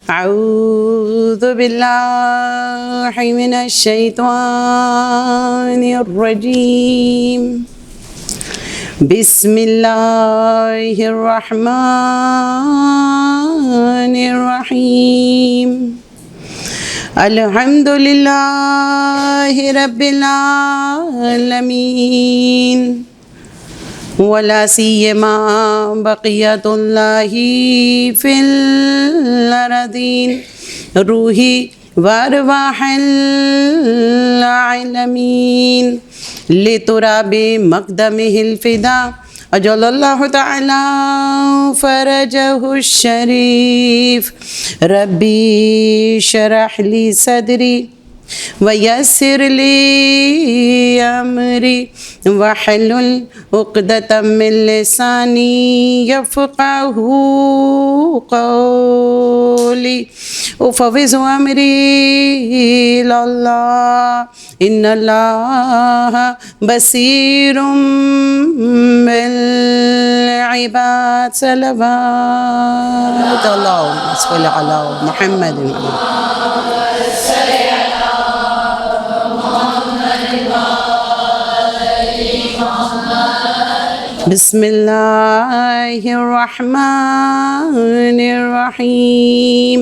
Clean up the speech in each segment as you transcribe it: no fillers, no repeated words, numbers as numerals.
أعوذ بالله من الشيطان الرجيم بسم الله الرحمن الرحيم الحمد لله رب العالمين ولا سيما بقية الله في الأرضين روحي وأرواح العالمين لتراب مقدمه الفداء أجل الله تعالى فرجه الشريف ربي شرح لي صدري ويسر لي أمري واحلل عقدة من لساني يفقه قولي أفوض أمري إلى الله إن الله بصير بالعباد صلوات اللهم صل على محمد بسم الله الرحمن الرحيم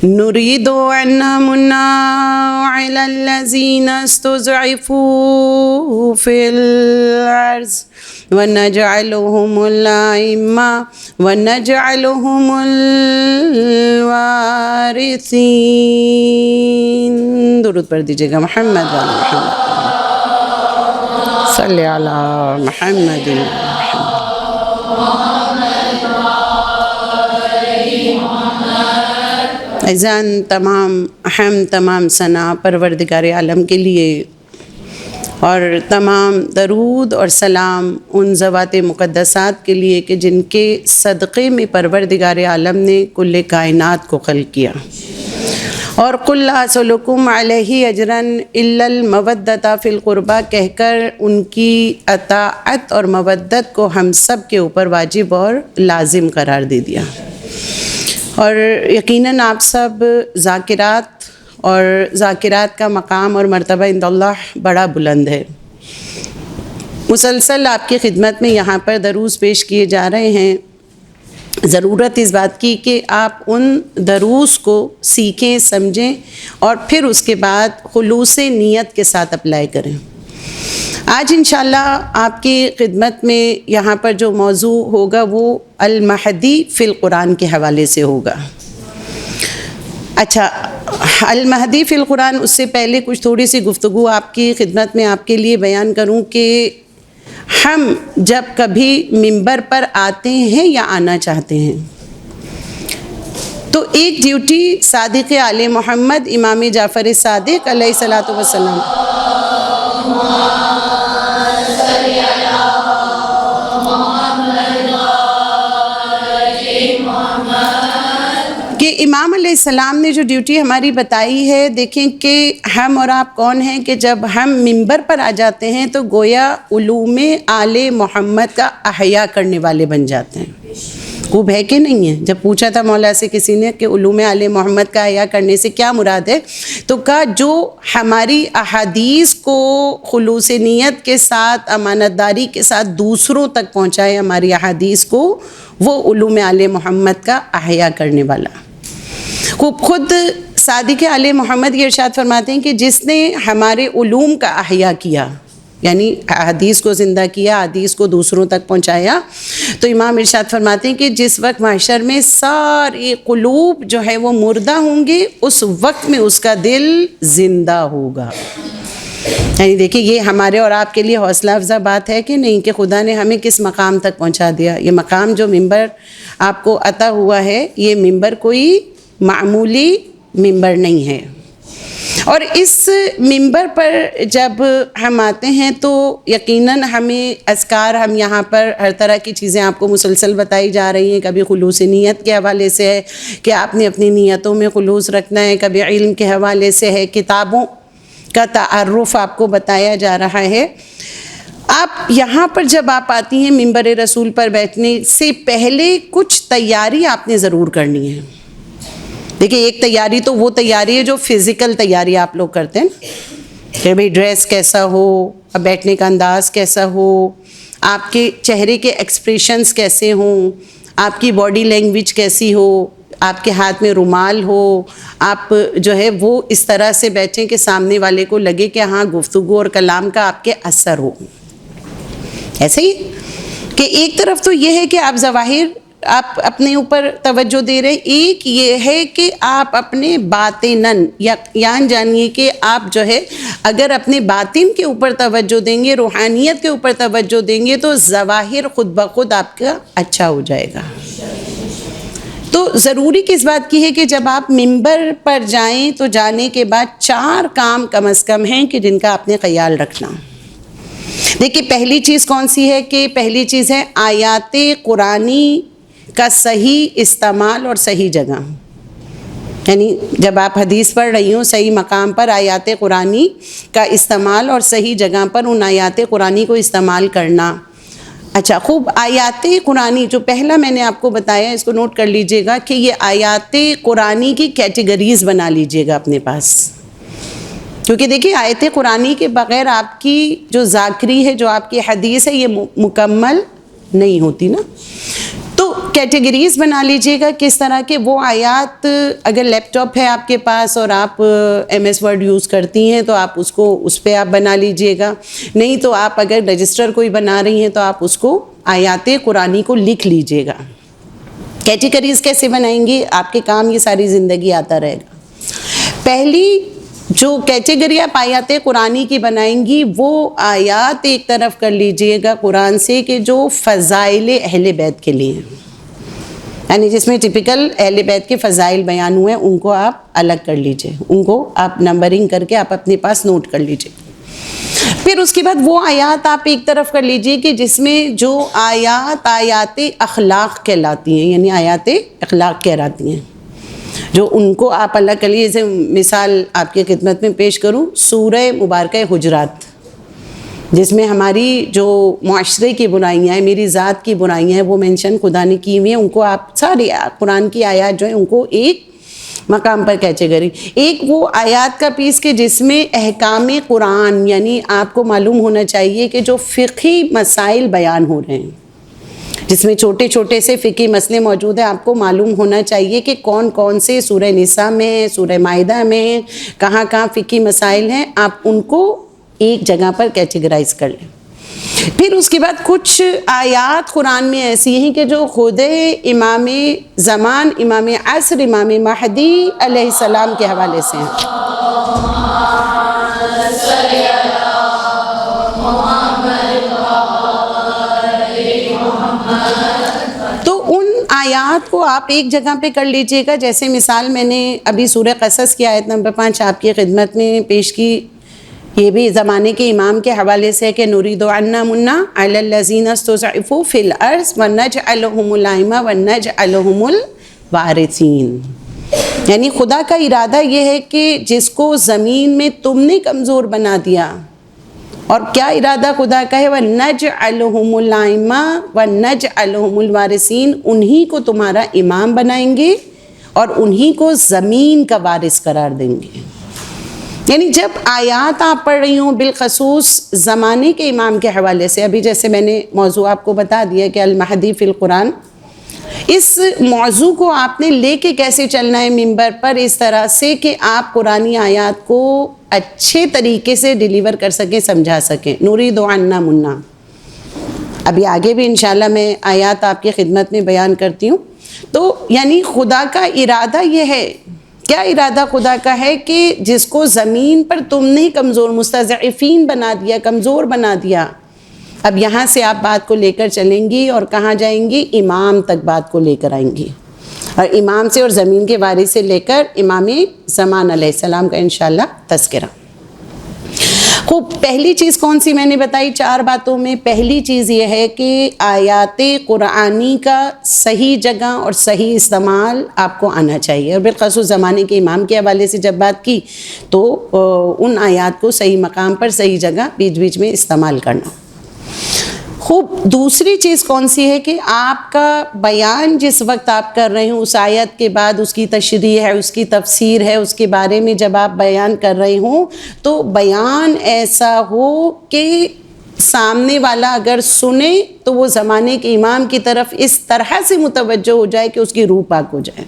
نريد أن نمن على الذين استضعفوا في الأرض ونجعلهم الأئمة ونجعلهم الوارثين درود پڑھ دیجیے گا محمد وعلی محمد صلی علی محمد اذان تمام حمد تمام ثنا پروردگار عالم کے لیے اور تمام درود اور سلام ان ذوات مقدسات کے لیے کہ جن کے صدقے میں پروردگار عالم نے کل کائنات کو خلق کیا اور قل لا اسألکم علیہ اجرا الا المودۃ فی القربہ کہہ کر ان کی اطاعت اور مودت کو ہم سب کے اوپر واجب اور لازم قرار دے دیا۔ اور یقیناً آپ سب ذاکرات اور ذاکرات کا مقام اور مرتبہ عند اللہ بڑا بلند ہے۔ مسلسل آپ کی خدمت میں یہاں پر دروس پیش کیے جا رہے ہیں۔ ضرورت اس بات کی کہ آپ ان دروس کو سیکھیں سمجھیں اور پھر اس کے بعد خلوص نیت کے ساتھ اپلائی کریں۔ آج انشاءاللہ آپ کی خدمت میں یہاں پر جو موضوع ہوگا وہ المہدی فی القرآن کے حوالے سے ہوگا۔ اچھا، المہدی فی القرآن اس سے پہلے کچھ تھوڑی سی گفتگو آپ کی خدمت میں آپ کے لیے بیان کروں کہ ہم جب کبھی منبر پر آتے ہیں یا آنا چاہتے ہیں تو ایک ڈیوٹی صادق آل محمد امام جعفر صادق علیہ الصلاۃ والسلام کہ امام علیہ السلام نے جو ڈیوٹی ہماری بتائی ہے، دیکھیں کہ ہم اور آپ کون ہیں کہ جب ہم منبر پر آ جاتے ہیں تو گویا علوم آل محمد کا احیاء کرنے والے بن جاتے ہیں۔ خوب ہے کہ نہیں ہے؟ جب پوچھا تھا مولا سے کسی نے کہ علوم آل محمد کا احیاء کرنے سے کیا مراد ہے، تو کہا جو ہماری احادیث کو خلوص نیت کے ساتھ امانت داری کے ساتھ دوسروں تک پہنچائے ہماری احادیث کو، وہ علوم آل محمد کا احیاء کرنے والا۔ خود صادق آل محمد یہ ارشاد فرماتے ہیں کہ جس نے ہمارے علوم کا احیاء کیا، یعنی حدیث کو زندہ کیا، حدیث کو دوسروں تک پہنچایا، تو امام ارشاد فرماتے ہیں کہ جس وقت محشر میں سارے قلوب جو ہے وہ مردہ ہوں گے، اس وقت میں اس کا دل زندہ ہوگا۔ یعنی دیکھیں یہ ہمارے اور آپ کے لیے حوصلہ افزا بات ہے کہ نہیں، کہ خدا نے ہمیں کس مقام تک پہنچا دیا۔ یہ مقام جو منبر آپ کو عطا ہوا ہے، یہ منبر کوئی معمولی منبر نہیں ہے۔ اور اس منبر پر جب ہم آتے ہیں تو یقیناً ہمیں اذکار، ہم یہاں پر ہر طرح کی چیزیں آپ کو مسلسل بتائی جا رہی ہیں، کبھی خلوص نیت کے حوالے سے ہے کہ آپ نے اپنی نیتوں میں خلوص رکھنا ہے، کبھی علم کے حوالے سے ہے، کتابوں کا تعارف آپ کو بتایا جا رہا ہے۔ آپ یہاں پر جب آپ آتی ہیں منبر رسول پر بیٹھنے سے پہلے کچھ تیاری آپ نے ضرور کرنی ہے۔ دیکھیے ایک تیاری تو وہ تیاری ہے جو فزیکل تیاری آپ لوگ کرتے ہیں کہ بھئی ڈریس کیسا ہو، بیٹھنے کا انداز کیسا ہو، آپ کے چہرے کے ایکسپریشنز کیسے ہوں، آپ کی باڈی لینگویج کیسی ہو، آپ کے ہاتھ میں رومال ہو، آپ جو ہے وہ اس طرح سے بیٹھیں کہ سامنے والے کو لگے کہ ہاں گفتگو اور کلام کا آپ کے اثر ہو. ایسے ہی کہ ایک طرف تو یہ ہے کہ آپ ظواہر آپ اپنے اوپر توجہ دے رہے ہیں، ایک یہ ہے کہ آپ اپنے باطناً یان جانیے کہ آپ جو ہے اگر اپنے باطن کے اوپر توجہ دیں گے، روحانیت کے اوپر توجہ دیں گے تو ظواہر خود بخود آپ کا اچھا ہو جائے گا. تو ضروری کس بات کی ہے کہ جب آپ منبر پر جائیں تو جانے کے بعد 4 کام کم از کم ہیں کہ جن کا آپ نے خیال رکھنا. دیکھیے پہلی چیز کون سی ہے کہ پہلی چیز ہے آیات قرآنی کا صحیح استعمال اور صحیح جگہ. یعنی جب آپ حدیث پڑھ رہی ہوں صحیح مقام پر آیات قرآنی کا استعمال اور صحیح جگہ پر ان آیات قرآنی کو استعمال کرنا. اچھا خوب، آیات قرآنی جو پہلا میں نے آپ کو بتایا اس کو نوٹ کر لیجئے گا کہ یہ آیات قرآنی کی کیٹیگریز بنا لیجئے گا اپنے پاس، کیونکہ دیکھیے آیت قرآنی کے بغیر آپ کی جو ذاکری ہے، جو آپ کی حدیث ہے، یہ مکمل نہیں ہوتی نا. تو کیٹیگریز بنا لیجئے گا کس طرح کے وہ آیات، اگر لیپ ٹاپ ہے آپ کے پاس اور آپ ایم ایس ورڈ یوز کرتی ہیں تو آپ اس کو اس پہ آپ بنا لیجئے گا، نہیں تو آپ اگر رجسٹر کوئی بنا رہی ہیں تو آپ اس کو آیات قرآنی کو لکھ لیجئے گا. کیٹیگریز کیسے بنائیں گے؟ آپ کے کام یہ ساری زندگی آتا رہے گا. پہلی جو کیٹیگری آپ آیات قرآنی کی بنائیں گی وہ آیات ایک طرف کر لیجئے گا قرآن سے کہ جو فضائل اہل بیت کے لیے ہیں، یعنی جس میں ٹپیکل اہل بیت کے فضائل بیان ہوئے ہیں ان کو آپ الگ کر لیجئے، ان کو آپ نمبرنگ کر کے آپ اپنے پاس نوٹ کر لیجئے. پھر اس کے بعد وہ آیات آپ ایک طرف کر لیجئے کہ جس میں جو آیات اخلاق کہلاتی ہیں، یعنی آیات اخلاق کہلاتی ہیں، جو ان کو آپ الگ کر لیجیے. جیسے مثال آپ کی خدمت میں پیش کروں سورہ مبارکہ حجرات، جس میں ہماری جو معاشرے کی برائیاں ہیں، میری ذات کی برائیاں ہیں، وہ مینشن خدا نے کی ہوئی ہیں. ان کو آپ ساری قرآن کی آیات جو ہیں ان کو ایک مقام پر کیٹیگری، ایک وہ آیات کا پیس کہ جس میں احکام قرآن، یعنی آپ کو معلوم ہونا چاہیے کہ جو فقہی مسائل بیان ہو رہے ہیں، جس میں چھوٹے چھوٹے سے فقہی مسئلے موجود ہیں، آپ کو معلوم ہونا چاہیے کہ کون کون سے سورہ نساء میں، سورہ مائدہ میں، کہاں کہاں فقہی مسائل ہیں، آپ ان کو ایک جگہ پر کیٹیگرائز کر لیں. پھر اس کے بعد کچھ آیات قرآن میں ایسی ہیں کہ جو خود امام زمان، امام عصر، امام مہدی علیہ السلام کے حوالے سے ہیں. آیات کو آپ ایک جگہ پہ کر لیجئے گا. جیسے مثال میں نے ابھی سورہ قصص کی آیت نمبر 5 آپ کی خدمت میں پیش کی، یہ بھی زمانے کے امام کے حوالے سے ہے کہ نُرِيدُ أَن نَمُنَّ عَلَى الَّذِينَ اسْتُضْعِفُوا فِي الْأَرْضِ وَنَجْعَلَهُمُ الْأَئِمَّةَ وَنَجْعَلَهُمُ الْوَارِثِينَ. یعنی خدا کا ارادہ یہ ہے کہ جس کو زمین میں تم نے کمزور بنا دیا، اور کیا ارادہ خدا کا ہے، وَنَجْعَلُهُمُ الْأَئِمَّةَ وَنَجْعَلُهُمُ الْوَارِثِينَ، انہی کو تمہارا امام بنائیں گے اور انہی کو زمین کا وارث قرار دیں گے. یعنی جب آیات آپ پڑھ رہی ہوں بالخصوص زمانے کے امام کے حوالے سے، ابھی جیسے میں نے موضوع آپ کو بتا دیا کہ المہدی فی القرآن، اس موضوع کو آپ نے لے کے کیسے چلنا ہے منبر پر، اس طرح سے کہ آپ قرآنی آیات کو اچھے طریقے سے ڈیلیور کر سکیں، سمجھا سکیں. نُرِيدُ أَن نَمُنَّ، ابھی آگے بھی انشاءاللہ میں آیات آپ کی خدمت میں بیان کرتی ہوں. تو یعنی خدا کا ارادہ یہ ہے، کیا ارادہ خدا کا ہے کہ جس کو زمین پر تم نے کمزور، مستضعفین بنا دیا، کمزور بنا دیا. اب یہاں سے آپ بات کو لے کر چلیں گی اور کہاں جائیں گی؟ امام تک بات کو لے کر آئیں گی، اور امام سے اور زمین کے وارث سے لے کر امام زمان علیہ السلام کا انشاءاللہ تذکرہ. خوب، پہلی چیز کون سی میں نے بتائی 4 باتوں میں؟ پہلی چیز یہ ہے کہ آیات قرآنی کا صحیح جگہ اور صحیح استعمال آپ کو آنا چاہیے، اور بالخصوص زمانے کے امام کے حوالے سے جب بات کی تو ان آیات کو صحیح مقام پر، صحیح جگہ، بیچ بیچ میں استعمال کرنا. خوب، دوسری چیز کون سی ہے کہ آپ کا بیان جس وقت آپ کر رہے ہیں اس آیت کے بعد اس کی تشریح ہے، اس کی تفسیر ہے، اس کے بارے میں جب آپ بیان کر رہے ہوں تو بیان ایسا ہو کہ سامنے والا اگر سنے تو وہ زمانے کے امام کی طرف اس طرح سے متوجہ ہو جائے کہ اس کی روح پاک ہو جائے.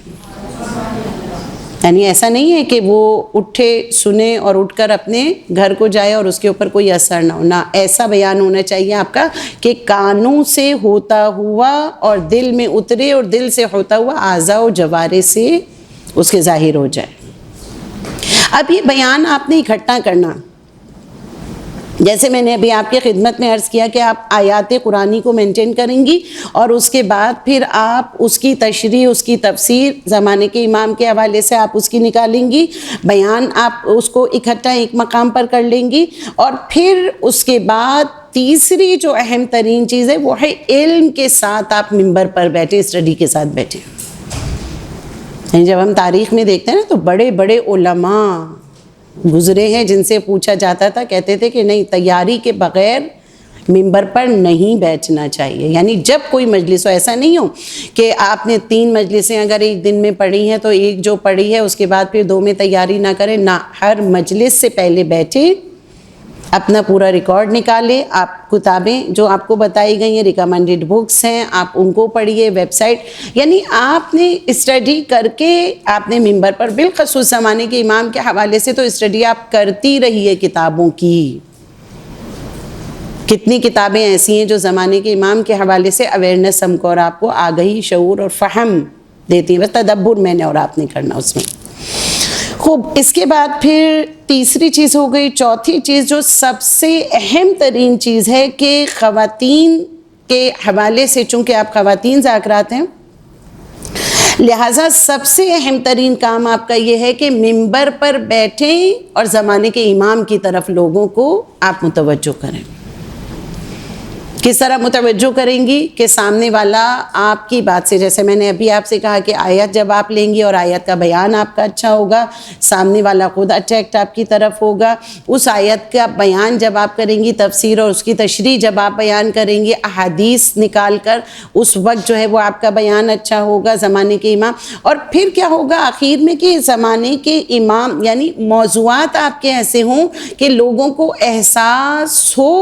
یعنی ایسا نہیں ہے کہ وہ اٹھے سنے اور اٹھ کر اپنے گھر کو جائے اور اس کے اوپر کوئی اثر نہ ہو. نہ، ایسا بیان ہونا چاہیے آپ کا کہ کانوں سے ہوتا ہوا اور دل میں اترے اور دل سے ہوتا ہوا اعضاء و جوارح سے اس کے ظاہر ہو جائے. اب یہ بیان آپ نے اکٹھا کرنا، جیسے میں نے ابھی آپ کی خدمت میں عرض کیا کہ آپ آیات قرآنی کو مینٹین کریں گی اور اس کے بعد پھر آپ اس کی تشریح، اس کی تفسیر زمانے کے امام کے حوالے سے آپ اس کی نکالیں گی، بیان آپ اس کو اکٹھا ایک مقام پر کر لیں گی. اور پھر اس کے بعد تیسری جو اہم ترین چیز ہے وہ ہے علم کے ساتھ آپ ممبر پر بیٹھے، اسٹڈی کے ساتھ بیٹھے. جب ہم تاریخ میں دیکھتے ہیں نا تو بڑے بڑے علماء گزرے ہیں جن سے پوچھا جاتا تھا، کہتے تھے کہ نہیں، تیاری کے بغیر ممبر پر نہیں بیٹھنا چاہیے. یعنی جب کوئی مجلس ہو، ایسا نہیں ہو کہ آپ نے 3 مجلسیں اگر ایک دن میں پڑھی ہیں تو ایک جو پڑھی ہے اس کے بعد پھر 2 میں تیاری نہ کریں. نہ، ہر مجلس سے پہلے بیٹھے، اپنا پورا ریکارڈ نکالے، آپ کتابیں جو آپ کو بتائی گئی ہیں، ریکمنڈڈ بکس ہیں، آپ ان کو پڑھیے، ویب سائٹ، یعنی آپ نے اسٹڈی کر کے آپ نے ممبر پر، بالخصوص زمانے کے امام کے حوالے سے تو اسٹڈی آپ کرتی رہیے کتابوں کی. کتنی کتابیں ایسی ہیں جو زمانے کے امام کے حوالے سے اویئرنیس ہم کو اور آپ کو آگہی، شعور اور فہم دیتی ہے. بس تدبر میں نے اور آپ نے کرنا اس میں. خوب، اس کے بعد پھر تیسری چیز ہو گئی. چوتھی چیز جو سب سے اہم ترین چیز ہے کہ خواتین کے حوالے سے، چونکہ آپ خواتین ذاکرات ہیں، لہٰذا سب سے اہم ترین کام آپ کا یہ ہے کہ ممبر پر بیٹھیں اور زمانے کے امام کی طرف لوگوں کو آپ متوجہ کریں. کس طرح متوجہ کریں گی کہ سامنے والا آپ کی بات سے، جیسے میں نے ابھی آپ سے کہا کہ آیت جب آپ لیں گی اور آیت کا بیان آپ کا اچھا ہوگا، سامنے والا خود اٹریکٹ آپ کی طرف ہوگا. اس آیت کا بیان جب آپ کریں گی، تفسیر اور اس کی تشریح جب آپ بیان کریں گی احادیث نکال کر، اس وقت جو ہے وہ آپ کا بیان اچھا ہوگا زمانے کے امام. اور پھر کیا ہوگا آخر میں کہ زمانے کے امام، یعنی موضوعات آپ کے ایسے ہوں کہ لوگوں کو احساس ہو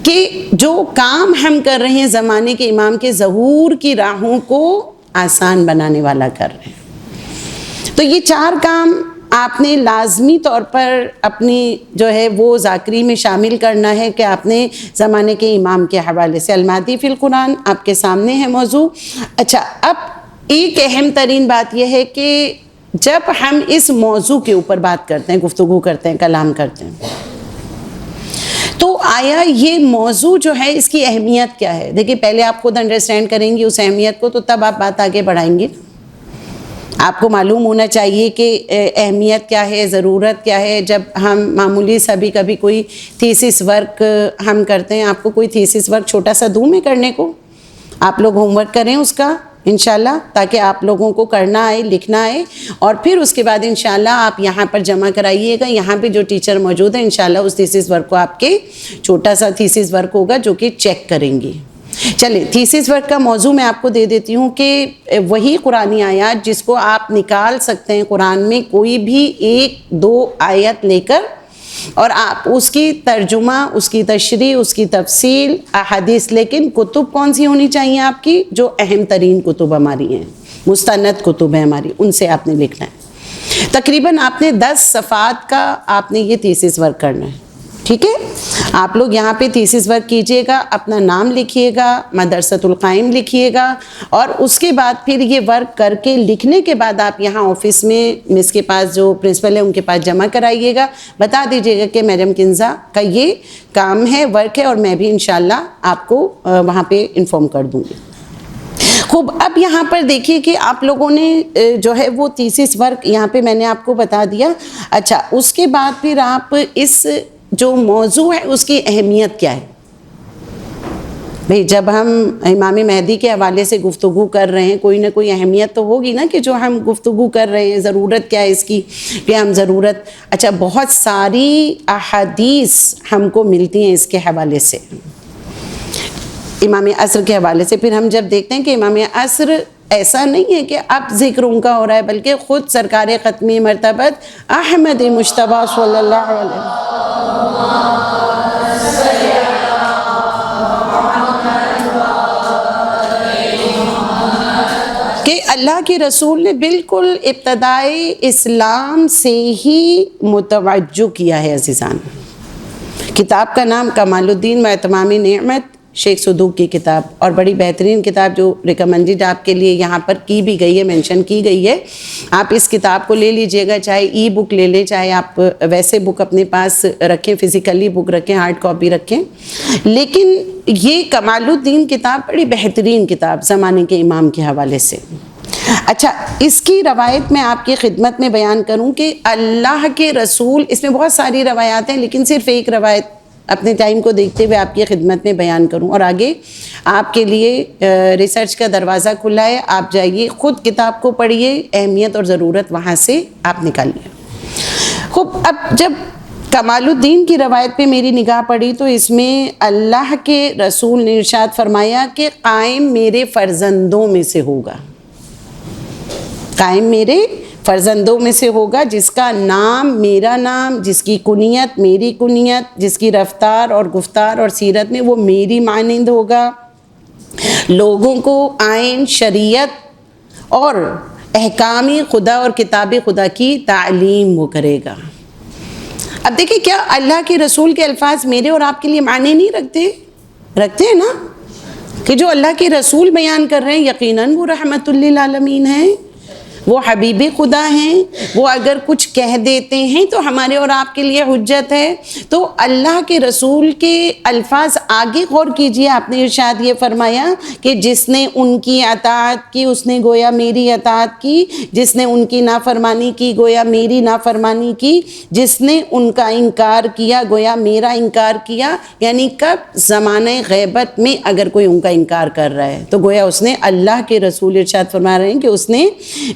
کہ جو کام ہم کر رہے ہیں زمانے کے امام کے ظہور کی راہوں کو آسان بنانے والا کر رہے ہیں. تو یہ 4 کام آپ نے لازمی طور پر اپنی جو ہے وہ ذاکری میں شامل کرنا ہے کہ آپ نے زمانے کے امام کے حوالے سے. المہدی فی القرآن آپ کے سامنے ہے موضوع. اچھا، اب ایک اہم ترین بات یہ ہے کہ جب ہم اس موضوع کے اوپر بات کرتے ہیں، گفتگو کرتے ہیں، کلام کرتے ہیں، تو آیا یہ موضوع جو ہے اس کی اہمیت کیا ہے؟ دیکھیں، پہلے آپ خود انڈرسٹینڈ کریں گی اس اہمیت کو تو تب آپ بات آگے بڑھائیں گے. آپ کو معلوم ہونا چاہیے کہ اہمیت کیا ہے، ضرورت کیا ہے. جب ہم معمولی سا بھی کبھی کوئی تھیسس ورک ہم کرتے ہیں، آپ کو کوئی تھیسس ورک چھوٹا سا دوں میں کرنے کو، آپ لوگ ہوم ورک کریں اس کا انشاءاللہ، تاکہ آپ لوگوں کو کرنا آئے، لکھنا آئے، اور پھر اس کے بعد انشاءاللہ آپ یہاں پر جمع کرائیے گا. یہاں پہ جو ٹیچر موجود ہیں انشاءاللہ اس تھیسس ورک کو آپ کے چھوٹا سا تھیسس ورک ہوگا جو کہ چیک کریں گی. چلیں، تھیسس ورک کا موضوع میں آپ کو دے دیتی ہوں کہ وہی قرآنی آیات جس کو آپ نکال سکتے ہیں قرآن میں کوئی بھی 1-2 آیت لے کر، اور آپ اس کی ترجمہ، اس کی تشریح، اس کی تفصیل، احادیث. لیکن کتب کون سی ہونی چاہیے آپ کی؟ جو اہم ترین کتب ہماری ہیں، مستند کتب ہیں ہماری، ان سے آپ نے لکھنا ہے. تقریباً آپ نے 10 صفحات کا آپ نے یہ تھیسس ورک کرنا ہے. ٹھیک ہے، آپ لوگ یہاں پہ تھیسس ورک کیجئے گا، اپنا نام لکھیے گا، مدرسۃ القائم لکھیے گا، اور اس کے بعد پھر یہ ورک کر کے لکھنے کے بعد آپ یہاں آفس میں مس کے پاس جو پرنسپل ہے ان کے پاس جمع کرائیے گا. بتا دیجئے گا کہ میڈم کنزا کا یہ کام ہے، ورک ہے، اور میں بھی انشاءاللہ آپ کو وہاں پہ انفارم کر دوں گی. خوب، اب یہاں پر دیکھیے کہ آپ لوگوں نے جو ہے وہ تھیسس ورک یہاں پہ میں نے آپ کو بتا دیا. اچھا، اس کے بعد پھر آپ اس جو موضوع ہے اس کی اہمیت کیا ہے. بھئی جب ہم امام مہدی کے حوالے سے گفتگو کر رہے ہیں، کوئی نہ کوئی اہمیت تو ہوگی نا کہ جو ہم گفتگو کر رہے ہیں، ضرورت کیا ہے اس کی کہ ہم ضرورت. اچھا، بہت ساری احادیث ہم کو ملتی ہیں اس کے حوالے سے. امام عصر کے حوالے سے پھر ہم جب دیکھتے ہیں کہ امام عصر ایسا نہیں ہے کہ اب ذکر ان کا ہو رہا ہے، بلکہ خود سرکار ختمی مرتبت احمد مجتبیٰ صلی اللہ علیہ وسلم کہ اللہ کے رسول نے بالکل ابتدائی اسلام سے ہی متوجہ کیا ہے۔ عزیزان، کتاب کا نام کمال الدین و اتمام نعمت، شیخ صدوق کی کتاب، اور بڑی بہترین کتاب جو ریکمنڈڈ آپ کے لیے یہاں پر کی بھی گئی ہے، مینشن کی گئی ہے۔ آپ اس کتاب کو لے لیجئے گا، چاہے ای بک لے لیں، چاہے آپ ویسے بک اپنے پاس رکھیں، فزیکلی بک رکھیں، ہارڈ کاپی رکھیں، لیکن یہ کمال الدین کتاب بڑی بہترین کتاب زمانے کے امام کے حوالے سے۔ اچھا، اس کی روایت میں آپ کی خدمت میں بیان کروں کہ اللہ کے رسول، اس میں بہت ساری روایات ہیں لیکن صرف ایک روایت اپنے ٹائم کو دیکھتے ہوئے آپ کی خدمت میں بیان کروں، اور آگے آپ کے لیے ریسرچ کا دروازہ کھلا ہے، آپ جائیے خود کتاب کو پڑھیے، اہمیت اور ضرورت وہاں سے آپ نکالیے۔ خوب، اب جب کمال الدین کی روایت پہ میری نگاہ پڑی تو اس میں اللہ کے رسول نے ارشاد فرمایا کہ قائم میرے فرزندوں میں سے ہوگا، قائم میرے فرزندوں میں سے ہوگا، جس کا نام میرا نام، جس کی کنیت میری کنیت، جس کی رفتار اور گفتار اور سیرت میں وہ میری مانند ہوگا، لوگوں کو آئین، شریعت اور احکام خدا اور کتاب خدا کی تعلیم وہ کرے گا۔ اب دیکھیں، کیا اللہ کے رسول کے الفاظ میرے اور آپ کے لیے معنی نہیں رکھتے ہیں نا؟ کہ جو اللہ کے رسول بیان کر رہے ہیں یقیناً وہ رحمت للعالمین ہیں، وہ حبیب خدا ہیں، وہ اگر کچھ کہہ دیتے ہیں تو ہمارے اور آپ کے لیے حجت ہے۔ تو اللہ کے رسول کے الفاظ آگے غور کیجئے، آپ نے ارشاد یہ فرمایا کہ جس نے ان کی اطاعت کی اس نے گویا میری اطاعت کی، جس نے ان کی نافرمانی کی گویا میری نافرمانی کی، جس نے ان کا انکار کیا گویا میرا انکار کیا۔ یعنی کب؟ زمانہ غیبت میں اگر کوئی ان کا انکار کر رہا ہے تو گویا اس نے، اللہ کے رسول ارشاد فرما رہے ہیں کہ اس نے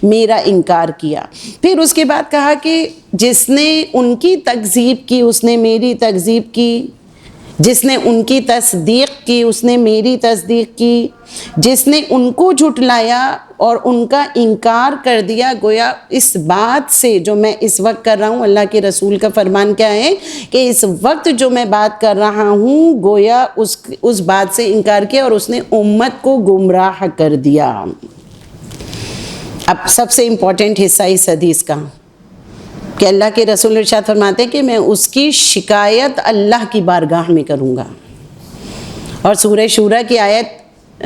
میرا انکار کیا۔ پھر اس کے بعد کہا کہ جس نے ان کی تکذیب کی اس نے میری تکذیب کی، جس نے ان کی تصدیق کی اس نے میری تصدیق کی، جس نے ان کو جھٹلایا اور ان کا انکار کر دیا، گویا اس بات سے جو میں اس وقت کر رہا ہوں، اللہ کے رسول کا فرمان کیا ہے کہ اس وقت جو میں بات کر رہا ہوں گویا اس بات سے انکار کیا اور اس نے امت کو گمراہ کر دیا۔ اب سب سے امپورٹنٹ حصہ اس حدیث کا کہ اللہ کے رسول ارشاد فرماتے ہیں کہ میں اس کی شکایت اللہ کی بارگاہ میں کروں گا، اور سورہ شورى کی آیت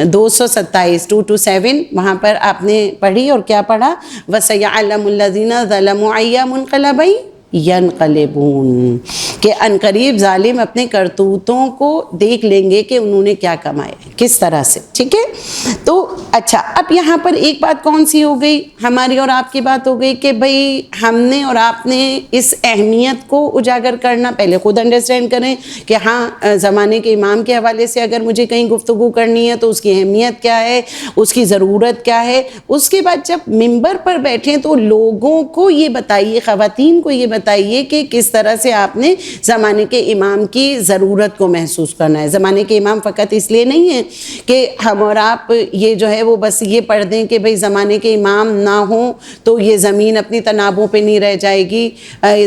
227 2-7 وہاں پر آپ نے پڑھی، اور کیا پڑھا؟ وَسَيَعْلَمُ الَّذِينَ ظَلَمُوا أَيَّ مُنْقَلَبٍ يَنْقَلِبُونَ، کہ عنقریب ظالم اپنے کرتوتوں کو دیکھ لیں گے کہ انہوں نے کیا کمایا کس طرح سے۔ ٹھیک ہے؟ تو اچھا، اب یہاں پر ایک بات کون سی ہو گئی؟ ہماری اور آپ کی بات ہو گئی کہ بھئی ہم نے اور آپ نے اس اہمیت کو اجاگر کرنا، پہلے خود انڈرسٹینڈ کریں کہ ہاں زمانے کے امام کے حوالے سے اگر مجھے کہیں گفتگو کرنی ہے تو اس کی اہمیت کیا ہے، اس کی ضرورت کیا ہے۔ اس کے بعد جب ممبر پر بیٹھیں تو لوگوں کو یہ بتائیے، خواتین کو یہ بتائیے کہ کس طرح سے آپ نے زمانے کے امام کی ضرورت کو محسوس کرنا ہے۔ زمانے کے امام فقط اس لیے نہیں ہے کہ ہم اور آپ یہ جو ہے وہ بس یہ پڑھ دیں کہ بھئی زمانے کے امام نہ ہوں تو یہ زمین اپنی تنابوں پہ نہیں رہ جائے گی،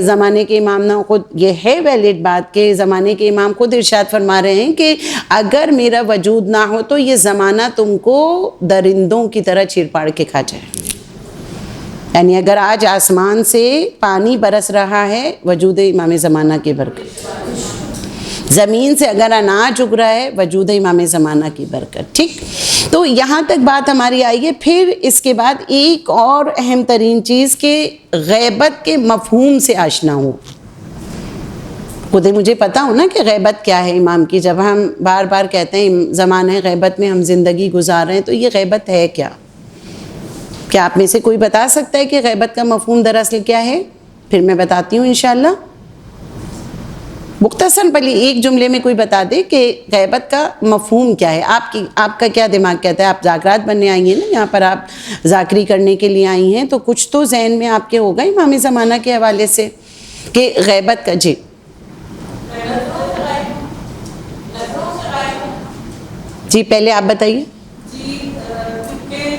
زمانے کے امام نہ ہوں۔ خود یہ ہے ویلڈ بات کہ زمانے کے امام خود ارشاد فرما رہے ہیں کہ اگر میرا وجود نہ ہو تو یہ زمانہ تم کو درندوں کی طرح چیر پاڑ کے کھا جائے۔ یعنی اگر آج آسمان سے پانی برس رہا ہے وجود امام زمانہ کی برکت، زمین سے اگر اناج اگ رہا ہے وجود امام زمانہ کی برکت۔ ٹھیک، تو یہاں تک بات ہماری آئی ہے۔ پھر اس کے بعد ایک اور اہم ترین چیز کہ غیبت کے مفہوم سے آشنا ہو۔ خود مجھے پتا ہو نا کہ غیبت کیا ہے امام کی، جب ہم بار بار کہتے ہیں زمانہ غیبت میں ہم زندگی گزار رہے ہیں تو یہ غیبت ہے کیا؟ کیا آپ میں سے کوئی بتا سکتا ہے کہ غیبت کا مفہوم دراصل کیا ہے؟ پھر میں بتاتی ہوں انشاءاللہ۔ مختصر بھلی ایک جملے میں کوئی بتا دے کہ غیبت کا مفہوم کیا ہے۔ آپ کا کیا دماغ کہتا ہے؟ آپ ذاکرات بننے آئی ہیں نا، یہاں پر آپ ذاکری کرنے کے لیے آئی ہیں، تو کچھ تو ذہن میں آپ کے ہوگا امام زمانہ کے حوالے سے کہ غیبت کا۔ جی جی پہلے آپ بتائیے. جی کیونکہ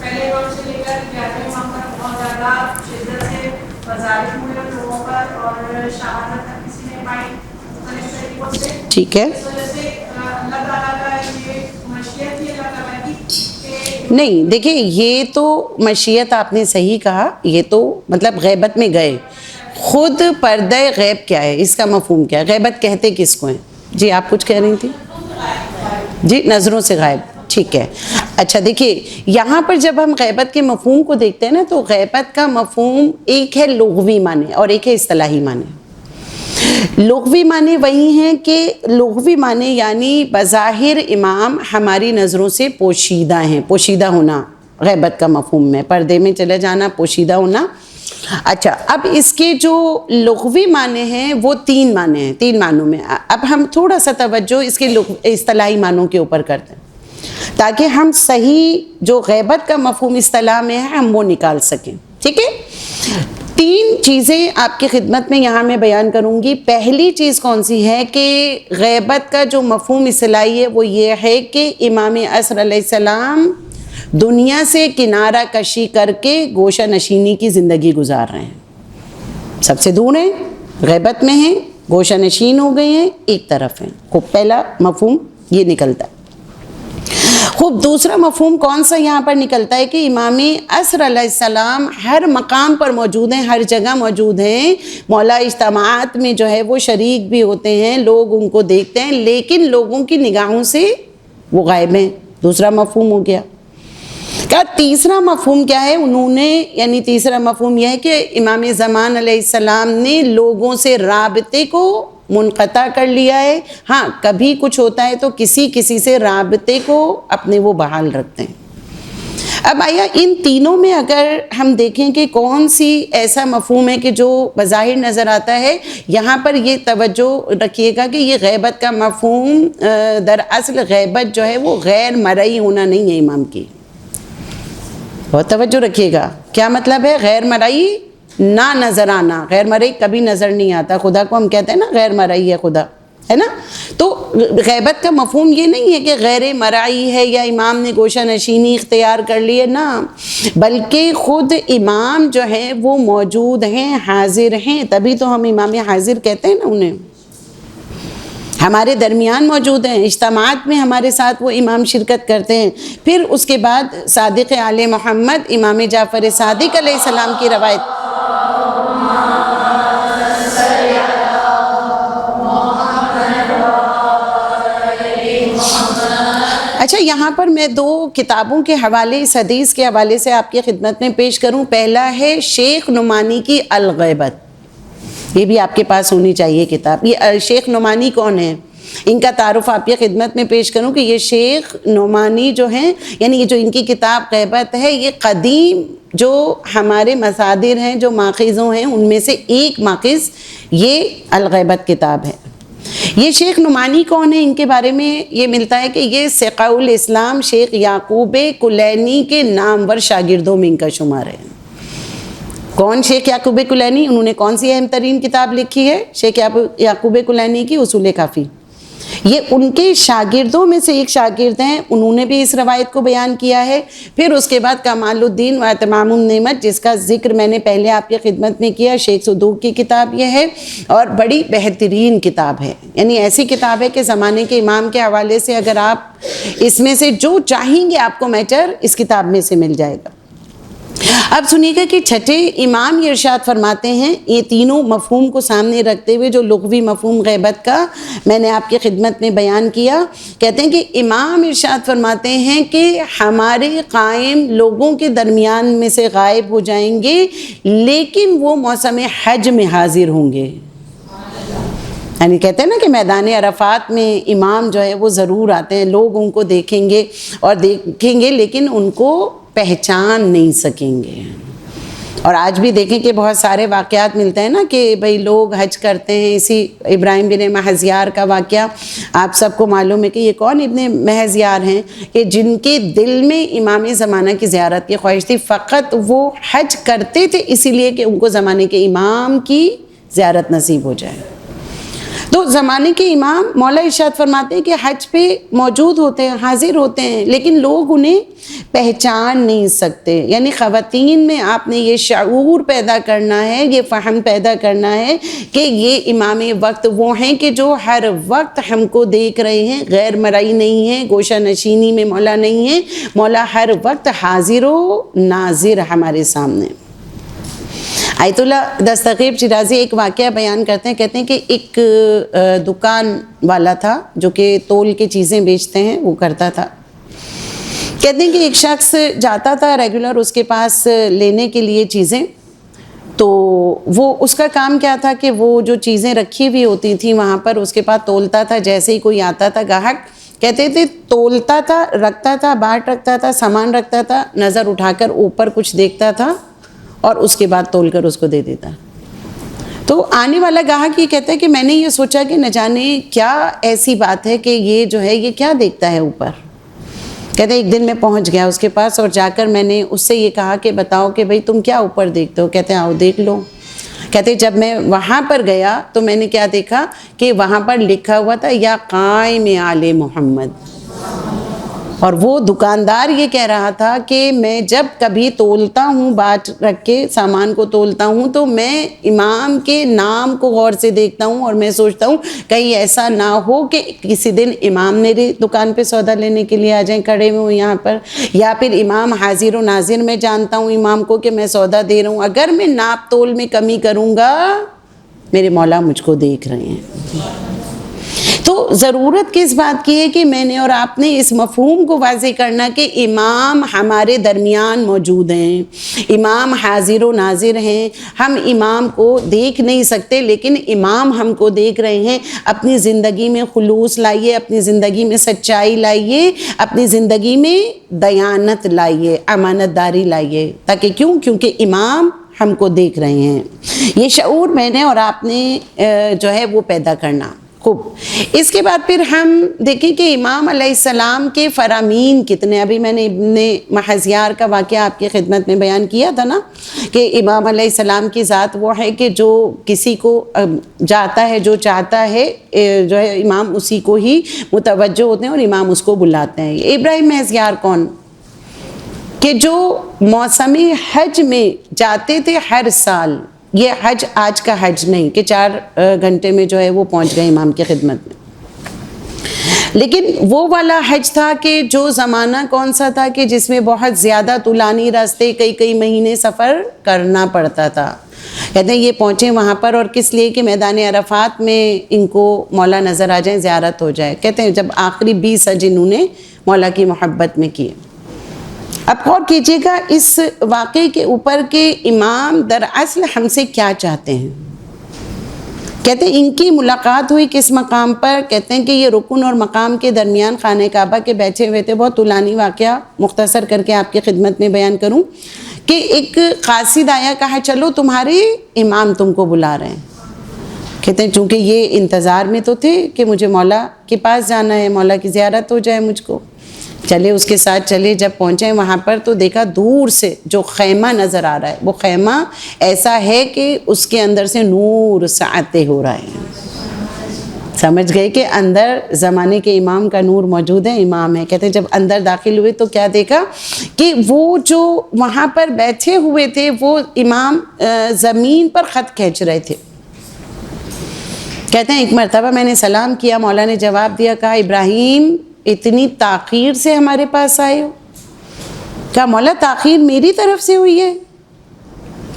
پہلے دور سے لے کر 11ویں امام تک بہت زیادہ شدت سے مظاہر ہوئے لوگوں پر اور شہادت تک کسی نے پائی مختلف طریقوں سے. ٹھیک ہے. اس وجہ سے اللہ تعالیٰ کا یہ مشیت تھی اللہ تعالیٰ کی کہ نہیں دیکھیں یہ تو مشیت آپ نے صحیح کہا, یہ تو مطلب غیبت میں گئے. خود پردہ غیب کیا ہے, اس کا مفہوم کیا ہے, غیبت کہتے کس کو ہیں؟ جی آپ کچھ کہہ رہی تھی. جی نظروں سے غائب, ٹھیک ہے. اچھا دیکھیے یہاں پر جب ہم غیبت کے مفہوم کو دیکھتے ہیں نا تو غیبت کا مفہوم ایک ہے لغوی معنی اور ایک ہے اصطلاحی معنی. لغوی معنی وہی ہیں کہ لغوی معنی یعنی بظاہر امام ہماری نظروں سے پوشیدہ ہیں, پوشیدہ ہونا غیبت کا مفہوم ہے, پردے میں چلے جانا, پوشیدہ ہونا. اچھا اب اس کے جو لغوی معنی ہیں وہ 3 معنی ہیں, 3 معنوں میں. اب ہم تھوڑا سا توجہ اس کے اصطلاحی معنوں کے اوپر کرتے ہیں تاکہ ہم صحیح جو غیبت کا مفہوم اصطلاح میں ہے ہم وہ نکال سکیں. ٹھیک ہے. 3 چیزیں آپ کی خدمت میں یہاں میں بیان کروں گی. پہلی چیز کون سی ہے کہ غیبت کا جو مفہوم اصطلاحی ہے وہ یہ ہے کہ امام عصر علیہ السلام دنیا سے کنارہ کشی کر کے گوشہ نشینی کی زندگی گزار رہے ہیں, سب سے دور ہیں, غیبت میں ہیں, گوشہ نشین ہو گئے ہیں, ایک طرف ہیں. خوب پہلا مفہوم یہ نکلتا ہے. خوب دوسرا مفہوم کون سا یہاں پر نکلتا ہے کہ امام عصر علیہ السلام ہر مقام پر موجود ہیں, ہر جگہ موجود ہیں, مولا اجتماعات میں جو ہے وہ شریک بھی ہوتے ہیں, لوگ ان کو دیکھتے ہیں لیکن لوگوں کی نگاہوں سے وہ غائب ہیں. دوسرا مفہوم ہو گیا. کیا تیسرا مفہوم کیا ہے انہوں نے, یعنی تیسرا مفہوم یہ ہے کہ امام زمان علیہ السلام نے لوگوں سے رابطے کو منقطع کر لیا ہے. ہاں کبھی کچھ ہوتا ہے تو کسی سے رابطے کو اپنے وہ بحال رکھتے ہیں. اب آیا ان تینوں میں اگر ہم دیکھیں کہ کون سی ایسا مفہوم ہے کہ جو بظاہر نظر آتا ہے, یہاں پر یہ توجہ رکھیے گا کہ یہ غیبت کا مفہوم دراصل غیبت جو ہے وہ غیر مرئی ہونا نہیں ہے امام کی. بہت توجہ رکھیے گا. کیا مطلب ہے غیر مرئی؟ نہ نظر آنا. غیر مرئی کبھی نظر نہیں آتا. خدا کو ہم کہتے ہیں نا غیر مرئی ہے خدا, ہے نا. تو غیبت کا مفہوم یہ نہیں ہے کہ غیر مرئی ہے یا امام نے گوشہ نشینی اختیار کر لی ہے, نہ, بلکہ خود امام جو ہے وہ موجود ہیں, حاضر ہیں, تبھی تو ہم امام حاضر کہتے ہیں نا انہیں. ہمارے درمیان موجود ہیں, اجتماعات میں ہمارے ساتھ وہ امام شرکت کرتے ہیں. پھر اس کے بعد صادق آل محمد امام جعفر صادق علیہ السلام کی روایت. اچھا یہاں پر میں 2 کتابوں کے حوالے اس حدیث کے حوالے سے آپ کی خدمت میں پیش کروں. پہلا ہے شیخ نعمانی کی الغیبت, یہ بھی آپ کے پاس ہونی چاہیے کتاب. یہ شیخ نعمانی کون ہیں, ان کا تعارف آپ کی خدمت میں پیش کروں کہ یہ شیخ نعمانی جو ہیں, یعنی یہ جو ان کی کتاب غیبت ہے, یہ قدیم جو ہمارے مصادر ہیں, جو ماخذوں ہیں, ان میں سے ایک ماخذ یہ الغیبت کتاب ہے. یہ شیخ نعمانی کون ہیں, ان کے بارے میں یہ ملتا ہے کہ یہ سقہ الاسلام شیخ یعقوب کلینی کے نامور شاگردوں میں ان کا شمار ہے. کون شیخ یعقوب کلینی؟ انہوں نے کون سی اہم ترین کتاب لکھی ہے؟ شیخ یعقوب کلینی کی اصول کافی. یہ ان کے شاگردوں میں سے ایک شاگرد ہیں, انہوں نے بھی اس روایت کو بیان کیا ہے. پھر اس کے بعد کمال الدین و اتمام النعمت, جس کا ذکر میں نے پہلے آپ کی خدمت میں کیا, شیخ صدوق کی کتاب یہ ہے اور بڑی بہترین کتاب ہے. یعنی ایسی کتاب ہے کہ زمانے کے امام کے حوالے سے اگر آپ اس میں سے جو چاہیں گے آپ کو میٹر اس کتاب میں سے مل جائے گا. اب سنیے گا کہ چھٹے امام یہ ارشاد فرماتے ہیں, یہ تینوں مفہوم کو سامنے رکھتے ہوئے جو لغوی مفہوم غیبت کا میں نے آپ کی خدمت میں بیان کیا, کہتے ہیں کہ امام ارشاد فرماتے ہیں کہ ہمارے قائم لوگوں کے درمیان میں سے غائب ہو جائیں گے لیکن وہ موسم حج میں حاضر ہوں گے. یعنی کہتے ہیں نا کہ میدان عرفات میں امام جو ہے وہ ضرور آتے ہیں, لوگ ان کو دیکھیں گے اور دیکھیں گے لیکن ان کو پہچان نہیں سکیں گے. اور آج بھی دیکھیں کہ بہت سارے واقعات ملتے ہیں نا کہ بھئی لوگ حج کرتے ہیں. اسی ابراہیم بن محضیار کا واقعہ آپ سب کو معلوم ہے کہ یہ کون ابن محضیار ہیں کہ جن کے دل میں امام زمانہ کی زیارت کی خواہش تھی, فقط وہ حج کرتے تھے اسی لیے کہ ان کو زمانے کے امام کی زیارت نصیب ہو جائے. تو زمانے کے امام مولا ارشاد فرماتے ہیں کہ حج پہ موجود ہوتے ہیں، حاضر ہوتے ہیں، لیکن لوگ انہیں پہچان نہیں سکتے. یعنی خواتین میں آپ نے یہ شعور پیدا کرنا ہے، یہ فہم پیدا کرنا ہے کہ یہ امام وقت وہ ہیں کہ جو ہر وقت ہم کو دیکھ رہے ہیں، غیر مرئی نہیں ہے، گوشہ نشینی میں مولا نہیں ہے، مولا ہر وقت حاضر و ناظر ہمارے سامنے. آیت اللہ دستگیر شیرازی ایک واقعہ بیان کرتے ہیں، کہتے ہیں کہ ایک دکان والا تھا جو کہ تول کے چیزیں بیچتے ہیں، وہ کرتا تھا. کہتے ہیں کہ ایک شخص جاتا تھا ریگولر اس کے پاس لینے کے لیے چیزیں. تو وہ اس کا کام کیا تھا کہ وہ جو چیزیں رکھی ہوئی ہوتی تھیں وہاں پر اس کے پاس تولتا تھا. جیسے ہی کوئی آتا تھا گاہک، کہتے تھے تولتا تھا، رکھتا تھا، باٹ رکھتا تھا، سامان رکھتا تھا، نظر اٹھا کر اوپر کچھ دیکھتا تھا اور اس کے بعد تول کر اس کو دے دیتا. تو آنے والا گاہک یہ کہتا ہے کہ میں نے یہ سوچا کہ نہ جانے کیا ایسی بات ہے کہ یہ جو ہے یہ کیا دیکھتا ہے اوپر. کہتے ہیں ایک دن میں پہنچ گیا اس کے پاس اور جا کر میں نے اس سے یہ کہا کہ بتاؤ کہ بھئی تم کیا اوپر دیکھتے ہو. کہتے ہیں آؤ دیکھ لو. کہتے جب میں وہاں پر گیا تو میں نے کیا دیکھا کہ وہاں پر لکھا ہوا تھا یا قائم آل محمد. اور وہ دکاندار یہ کہہ رہا تھا کہ میں جب کبھی تولتا ہوں، باٹ رکھ کے سامان کو تولتا ہوں، تو میں امام کے نام کو غور سے دیکھتا ہوں اور میں سوچتا ہوں کہیں ایسا نہ ہو کہ کسی دن امام میری دکان پہ سودا لینے کے لیے آ جائیں، کھڑے ہوئے ہوں یہاں پر، یا پھر امام حاضر و ناظر میں جانتا ہوں امام کو کہ میں سودا دے رہا ہوں. اگر میں ناپ تول میں کمی کروں گا میرے مولا مجھ کو دیکھ رہے ہیں. تو ضرورت کس بات کی ہے کہ میں نے اور آپ نے اس مفہوم کو واضح کرنا کہ امام ہمارے درمیان موجود ہیں، امام حاضر و ناظر ہیں. ہم امام کو دیکھ نہیں سکتے لیکن امام ہم کو دیکھ رہے ہیں. اپنی زندگی میں خلوص لائیے، اپنی زندگی میں سچائی لائیے، اپنی زندگی میں دیانت لائیے، امانت داری لائیے. تاکہ کیونکہ امام ہم کو دیکھ رہے ہیں. یہ شعور میں نے اور آپ نے جو ہے وہ پیدا کرنا. خوب. اس کے بعد پھر ہم دیکھیں کہ امام علیہ السلام کے فرامین کتنے. ابھی میں نے ابن محضیار کا واقعہ آپ کی خدمت میں بیان کیا تھا نا کہ امام علیہ السلام کی ذات وہ ہے کہ جو کسی کو جاتا ہے، جو چاہتا ہے جو ہے امام اسی کو ہی متوجہ ہوتے ہیں اور امام اس کو بلاتے ہیں. ابراہیم محضیار کون؟ کہ جو موسم حج میں جاتے تھے ہر سال. یہ حج آج کا حج نہیں کہ 4 گھنٹے میں جو ہے وہ پہنچ گئے امام کی خدمت میں، لیکن وہ والا حج تھا کہ جو زمانہ کون سا تھا کہ جس میں بہت زیادہ طولانی راستے کئی مہینے سفر کرنا پڑتا تھا. کہتے ہیں یہ پہنچے وہاں پر اور کس لیے کہ میدان عرفات میں ان کو مولا نظر آ جائیں، زیارت ہو جائے. کہتے ہیں جب آخری 20 حج انہوں نے مولا کی محبت میں کیے. اب غور کیجئے گا اس واقعے کے اوپر کہ امام دراصل ہم سے کیا چاہتے ہیں. کہتے ہیں ان کی ملاقات ہوئی کس مقام پر. کہتے ہیں کہ یہ رکن اور مقام کے درمیان خانہ کعبہ کے بیٹھے ہوئے تھے. بہت طولانی واقعہ مختصر کر کے آپ کی خدمت میں بیان کروں کہ ایک قاصد آیا، کہا چلو تمہارے امام تم کو بلا رہے ہیں. کہتے ہیں چونکہ یہ انتظار میں تو تھے کہ مجھے مولا کے پاس جانا ہے، مولا کی زیارت ہو جائے مجھ کو. چلے اس کے ساتھ چلے. جب پہنچے وہاں پر تو دیکھا دور سے جو خیمہ نظر آ رہا ہے وہ خیمہ ایسا ہے کہ اس کے اندر سے نور ساطع ہو رہا ہے. سمجھ گئے کہ اندر زمانے کے امام کا نور موجود ہے، امام ہے. کہتے ہیں جب اندر داخل ہوئے تو کیا دیکھا کہ وہ جو وہاں پر بیٹھے ہوئے تھے وہ امام زمین پر خط کھینچ رہے تھے. کہتے ہیں ایک مرتبہ میں نے سلام کیا، مولا نے جواب دیا، کہا ابراہیم اتنی تاخیر سے ہمارے پاس آئے ہو؟ کہا مولا تاخیر میری طرف سے ہوئی ہے.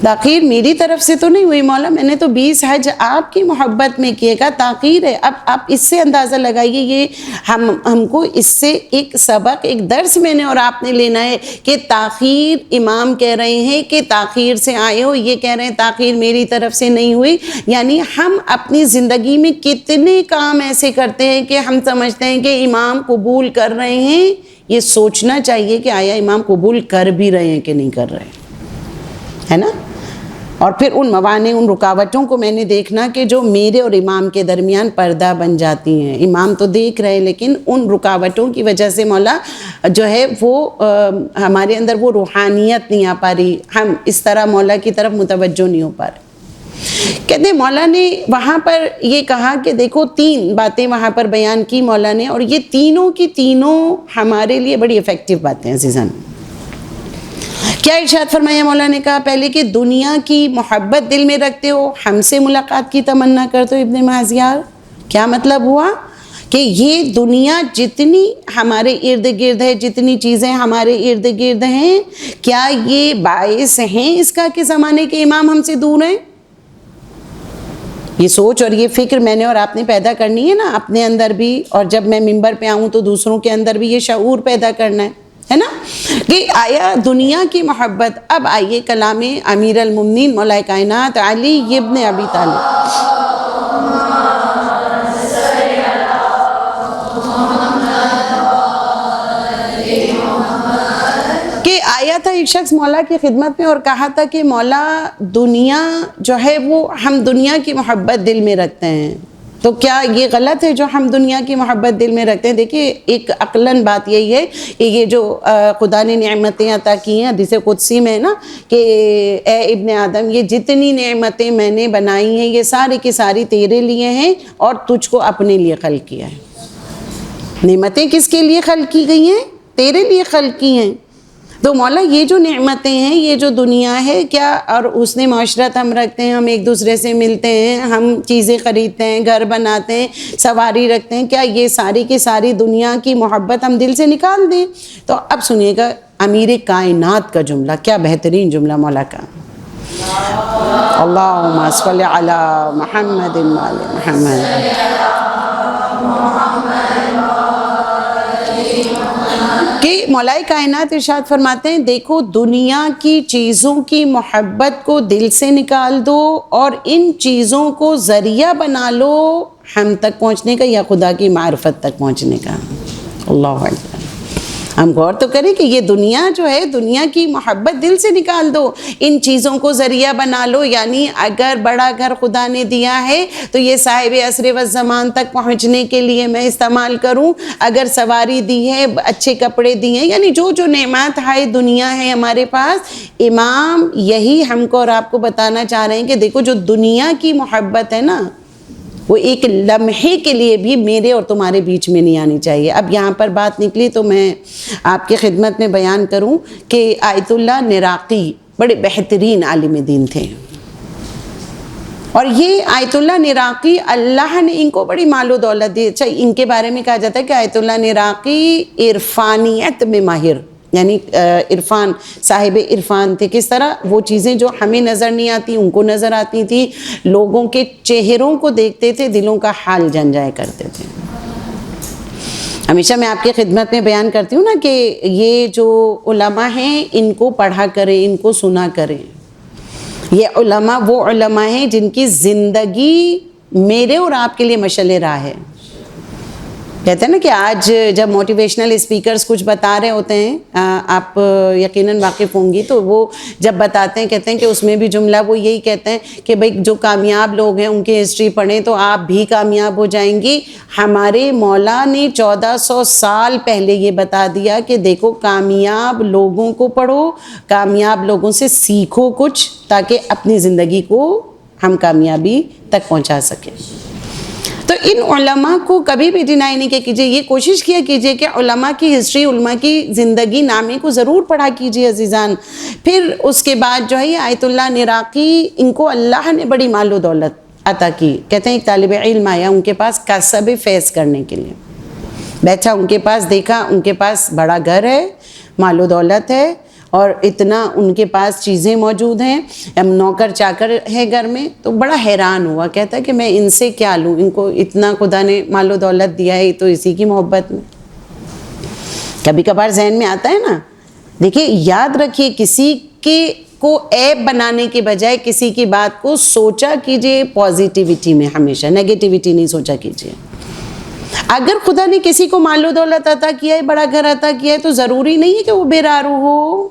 تاخیر میری طرف سے تو نہیں ہوئی مولا، میں نے تو 20 حج آپ کی محبت میں کیے. کہا تاخیر ہے. اب آپ اس سے اندازہ لگائیے، یہ ہم کو اس سے ایک سبق، ایک درس میں نے اور آپ نے لینا ہے کہ تاخیر امام کہہ رہے ہیں کہ تاخیر سے آئے ہو، یہ کہہ رہے ہیں تاخیر میری طرف سے نہیں ہوئی. یعنی ہم اپنی زندگی میں کتنے کام ایسے کرتے ہیں کہ ہم سمجھتے ہیں کہ امام قبول کر رہے ہیں. یہ سوچنا چاہیے کہ آیا امام قبول کر بھی رہے ہیں کہ نہیں کر رہے، ہے نا. اور پھر ان موانع، ان رکاوٹوں کو میں نے دیکھنا کہ جو میرے اور امام کے درمیان پردہ بن جاتی ہیں. امام تو دیکھ رہے ہیں لیکن ان رکاوٹوں کی وجہ سے مولا جو ہے وہ ہمارے اندر وہ روحانیت نہیں آ پا رہی، ہم اس طرح مولا کی طرف متوجہ نہیں ہو پا رہے. کہتے ہیں مولا نے وہاں پر یہ کہا کہ دیکھو 3 باتیں وہاں پر بیان کی مولا نے، اور یہ تینوں کی تینوں ہمارے لیے بڑی افیکٹو باتیں ہیں عزیزان۔ کیا ارشاد فرمایا مولا نے؟ کہا پہلے کہ دنیا کی محبت دل میں رکھتے ہو، ہم سے ملاقات کی تمنا کرتے ہو ابن مازیار۔ کیا مطلب ہوا کہ یہ دنیا جتنی ہمارے ارد گرد ہے، جتنی چیزیں ہمارے ارد گرد ہیں، کیا یہ باعث ہیں اس کا کہ زمانے کے امام ہم سے دور ہیں؟ یہ سوچ اور یہ فکر میں نے اور آپ نے پیدا کرنی ہے نا اپنے اندر بھی، اور جب میں ممبر پہ آؤں تو دوسروں کے اندر بھی یہ شعور پیدا کرنا ہے نا کہ آیا دنیا کی محبت۔ اب آئیے کلام امیر المومنین مولا کائنات علی ابن ابی طالب، کہ آیا تھا ایک شخص مولا کی خدمت میں اور کہا تھا کہ مولا دنیا جو ہے وہ ہم دنیا کی محبت دل میں رکھتے ہیں، تو کیا یہ غلط ہے جو ہم دنیا کی محبت دل میں رکھتے ہیں؟ دیکھیے ایک عقلاً بات یہی ہے کہ یہ جو خدا نے نعمتیں عطا کی ہیں، حدیث قدسی میں ہے نا کہ اے ابن آدم یہ جتنی نعمتیں میں نے بنائی ہیں یہ ساری کی ساری تیرے لیے ہیں اور تجھ کو اپنے لیے خلق کیا ہے۔ نعمتیں کس کے لیے خلق کی گئی ہیں؟ تیرے لیے خلق کی ہیں۔ تو مولا یہ جو نعمتیں ہیں، یہ جو دنیا ہے، کیا اور اس نے معاشرت ہم رکھتے ہیں، ہم ایک دوسرے سے ملتے ہیں، ہم چیزیں خریدتے ہیں، گھر بناتے ہیں، سواری رکھتے ہیں، کیا یہ ساری کی ساری دنیا کی محبت ہم دل سے نکال دیں؟ تو اب سنیے گا امیر کائنات کا جملہ، کیا بہترین جملہ مولا کا، اللہم صلی علی محمد وعلی محمد، کہ مولا کائنات ارشاد فرماتے ہیں دیکھو دنیا کی چیزوں کی محبت کو دل سے نکال دو اور ان چیزوں کو ذریعہ بنا لو ہم تک پہنچنے کا یا خدا کی معرفت تک پہنچنے کا۔ اللہ اکبر۔ ہم غور تو کریں کہ یہ دنیا جو ہے، دنیا کی محبت دل سے نکال دو، ان چیزوں کو ذریعہ بنا لو، یعنی اگر بڑا گھر خدا نے دیا ہے تو یہ صاحب عصر و زمان تک پہنچنے کے لیے میں استعمال کروں، اگر سواری دی ہے، اچھے کپڑے دی ہیں، یعنی جو جو نعمت ہے دنیا ہے ہمارے پاس، امام یہی ہم کو اور آپ کو بتانا چاہ رہے ہیں کہ دیکھو جو دنیا کی محبت ہے نا وہ ایک لمحے کے لیے بھی میرے اور تمہارے بیچ میں نہیں آنی چاہیے۔ اب یہاں پر بات نکلی تو میں آپ کی خدمت میں بیان کروں کہ آیت اللہ نراقی بڑے بہترین عالم دین تھے، اور یہ آیت اللہ نراقی اللہ نے ان کو بڑی مال و دولت دی۔ اچھا ان کے بارے میں کہا جاتا ہے کہ آیت اللہ نراقی عرفانیت میں ماہر، یعنی عرفان، صاحب عرفان تھے۔ کس طرح؟ وہ چیزیں جو ہمیں نظر نہیں آتی ان کو نظر آتی تھی، لوگوں کے چہروں کو دیکھتے تھے، دلوں کا حال جان جایا کرتے تھے۔ ہمیشہ میں آپ کی خدمت میں بیان کرتی ہوں نا کہ یہ جو علماء ہیں ان کو پڑھا کریں، ان کو سنا کریں۔ یہ علماء وہ علماء ہیں جن کی زندگی میرے اور آپ کے لیے مشعل راہ ہے۔ کہتے ہیں نا کہ آج جب موٹیویشنل اسپیکرز کچھ بتا رہے ہوتے ہیں، آپ یقیناً واقف ہوں گی، تو وہ جب بتاتے ہیں کہتے ہیں کہ اس میں بھی جملہ وہ یہی کہتے ہیں کہ بھئی جو کامیاب لوگ ہیں ان کی ہسٹری پڑھیں تو آپ بھی کامیاب ہو جائیں گی۔ ہمارے مولا نے 1400 سال پہلے یہ بتا دیا کہ دیکھو کامیاب لوگوں کو پڑھو، کامیاب لوگوں سے سیکھو کچھ، تاکہ اپنی زندگی کو ہم کامیابی تک پہنچا سکیں۔ تو ان علماء کو کبھی بھی ڈینائی نہیں کیجیے، یہ کوشش کیا کیجیے کہ علماء کی ہسٹری، علماء کی زندگی نامے کو ضرور پڑھا کیجیے عزیزان۔ پھر اس کے بعد جو ہے آیت اللہ نراقی، ان کو اللہ نے بڑی مال و دولت عطا کی۔ کہتے ہیں ایک طالب علم آیا ان کے پاس کسب فیض کرنے کے لیے، بیٹھا ان کے پاس، دیکھا ان کے پاس بڑا گھر ہے، مال و دولت ہے، اور اتنا ان کے پاس چیزیں موجود ہیں، نوکر چاکر ہے گھر میں، تو بڑا حیران ہوا۔ کہتا ہے کہ میں ان سے کیا لوں، ان کو اتنا خدا نے مال و دولت دیا ہے، تو اسی کی محبت میں۔ کبھی کبھار ذہن میں آتا ہے نا، دیکھیے یاد رکھیے کسی کے کو عیب بنانے کے بجائے کسی کی بات کو سوچا کیجیے پازیٹیوٹی میں، ہمیشہ نیگیٹیوٹی نہیں سوچا کیجیے۔ اگر خدا نے کسی کو مال و دولت عطا کیا ہے، بڑا گھر عطا کیا ہے، تو ضروری نہیں ہے کہ وہ بے رارو ہو،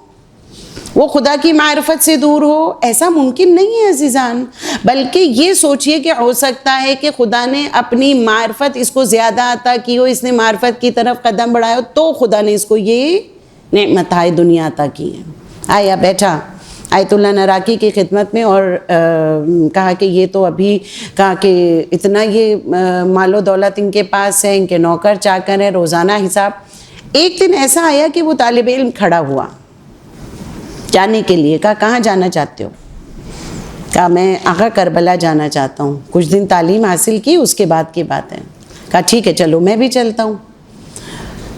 وہ خدا کی معرفت سے دور ہو، ایسا ممکن نہیں ہے عزیزان۔ بلکہ یہ سوچئے کہ ہو سکتا ہے کہ خدا نے اپنی معرفت اس کو زیادہ عطا کی ہو، اس نے معرفت کی طرف قدم بڑھایا ہو، تو خدا نے اس کو یہ نعمتائے دنیا عطا کی ہے۔ آیا بیٹھا آیت اللہ نراکی کی خدمت میں، اور کہا کہ یہ تو ابھی کہا کہ اتنا یہ مال و دولت ان کے پاس ہے، ان کے نوکر چاکر ہیں، روزانہ حساب. ایک دن ایسا آیا کہ وہ طالب علم کھڑا ہوا جانے کے لیے. کہا کہاں جانا چاہتے ہو؟ کہا میں آقا کربلا جانا چاہتا ہوں. کچھ دن تعلیم حاصل کی، اس کے بعد کی بات ہے. کہا ٹھیک ہے چلو میں بھی چلتا ہوں.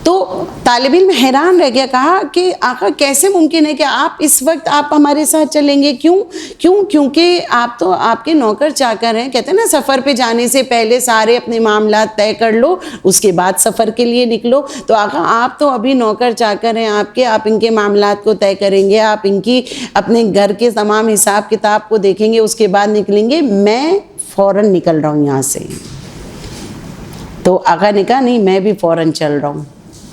تو طالب علم حیران رہ گیا. کہا کہ آقا کیسے ممکن ہے کہ آپ اس وقت آپ ہمارے ساتھ چلیں گے؟ کیونکہ آپ تو آپ کے نوکر چاکر ہیں. کہتے ہیں نا سفر پہ جانے سے پہلے سارے اپنے معاملات طے کر لو، اس کے بعد سفر کے لیے نکلو. تو آقا آپ تو ابھی نوکر چاکر ہیں آپ ان کے معاملات کو طے کریں گے، آپ ان کی اپنے گھر کے تمام حساب کتاب کو دیکھیں گے، اس کے بعد نکلیں گے. میں فوراً نکل رہا ہوں یہاں سے. تو آقا نے کہا نہیں میں بھی فوراً چل رہا ہوں.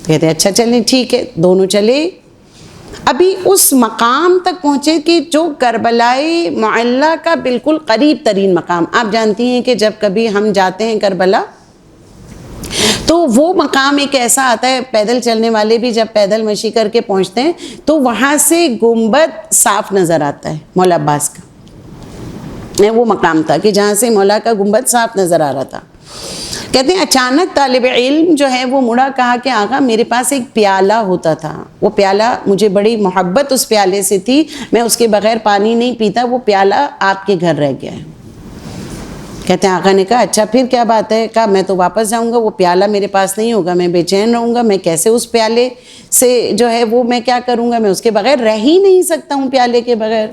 کہتے ہیں اچھا چلیں ٹھیک ہے. دونوں چلے. ابھی اس مقام تک پہنچے کہ جو کربلائے معلی کا بالکل قریب ترین مقام. آپ جانتی ہیں کہ جب کبھی ہم جاتے ہیں کربلا تو وہ مقام ایک ایسا آتا ہے، پیدل چلنے والے بھی جب پیدل مشی کر کے پہنچتے ہیں تو وہاں سے گنبد صاف نظر آتا ہے مولا عباس کا. وہ مقام تھا کہ جہاں سے مولا کا گنبد صاف نظر آ رہا تھا. کہتے ہیں اچانک طالب علم جو ہے وہ مڑا. کہا کہ آقا میرے پاس ایک پیالہ ہوتا تھا، وہ پیالہ مجھے بڑی محبت اس پیالے سے تھی، میں اس کے بغیر پانی نہیں پیتا، وہ پیالہ آپ کے گھر رہ گیا ہے. کہتے ہیں آقا نے کہا اچھا پھر کیا بات ہے؟ کہا میں تو واپس جاؤں گا، وہ پیالہ میرے پاس نہیں ہوگا، میں بے چین رہوں گا، میں کیسے اس پیالے سے جو ہے وہ میں کیا کروں گا، میں اس کے بغیر رہ ہی نہیں سکتا ہوں پیالے کے بغیر.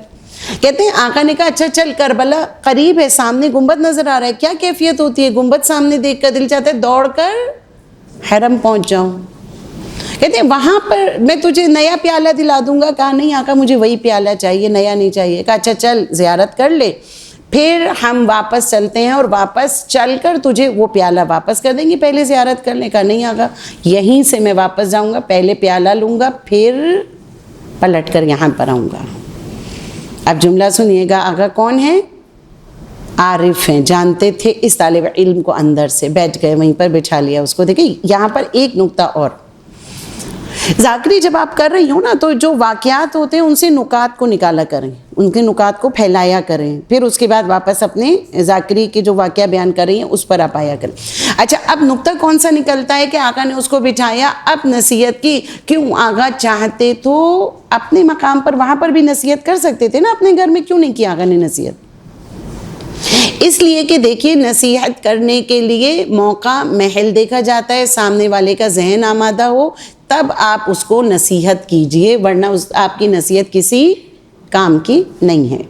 کہتے ہیں آقا نے کہا اچھا چل کربلا قریب ہے، سامنے گنبد نظر آ رہا ہے. کیا کیفیت ہوتی ہے؟ گنبد سامنے دیکھ کر دل چاہتا ہے دوڑ کر حرم پہنچ جاؤں. کہتے ہیں وہاں پر میں تجھے نیا پیالہ دلا دوں گا. کہا نہیں آقا مجھے وہی پیالہ چاہیے، نیا نہیں چاہیے. کہا اچھا چل زیارت کر لے، پھر ہم واپس چلتے ہیں اور واپس چل کر تجھے وہ پیالہ واپس کر دیں گے، پہلے زیارت کر لیں. کہا نہیں آقا یہیں سے میں واپس جاؤں گا، پہلے پیالہ لوں گا پھر پلٹ کر یہاں پر آؤں گا. اب جملہ سنیے گا. آقا کون ہیں؟ عارف ہیں، جانتے تھے اس طالب علم کو اندر سے. بیٹھ گئے وہیں پر بٹھا لیا اس کو. دیکھیں یہاں پر ایک نقطہ اور، ذاکری جب آپ کر رہی ہوں نا تو جو واقعات ہوتے ہیں ان سے نکات کو نکالا کریں، ان کے نکات کو پھیلایا کریں، پھر اس کے بعد واپس اپنے ذاکری کے جو واقعہ بیان کر رہی ہیں اس پر آپ آیا کریں. اچھا اب نقطہ کون سا نکلتا ہے کہ آقا نے اس کو بٹھایا، اب نصیحت کی. کیوں؟ آقا چاہتے تو اپنے مقام پر وہاں پر بھی نصیحت کر سکتے تھے نا، اپنے گھر میں کیوں نہیں کیا آقا نے نصیحت؟ اس لیے کہ دیکھیے نصیحت کرنے کے لیے موقع محل دیکھا جاتا ہے، سامنے والے کا ذہن آمادہ ہو تب آپ اس کو نصیحت کیجئے، ورنہ آپ کی نصیحت کسی کام کی نہیں ہے.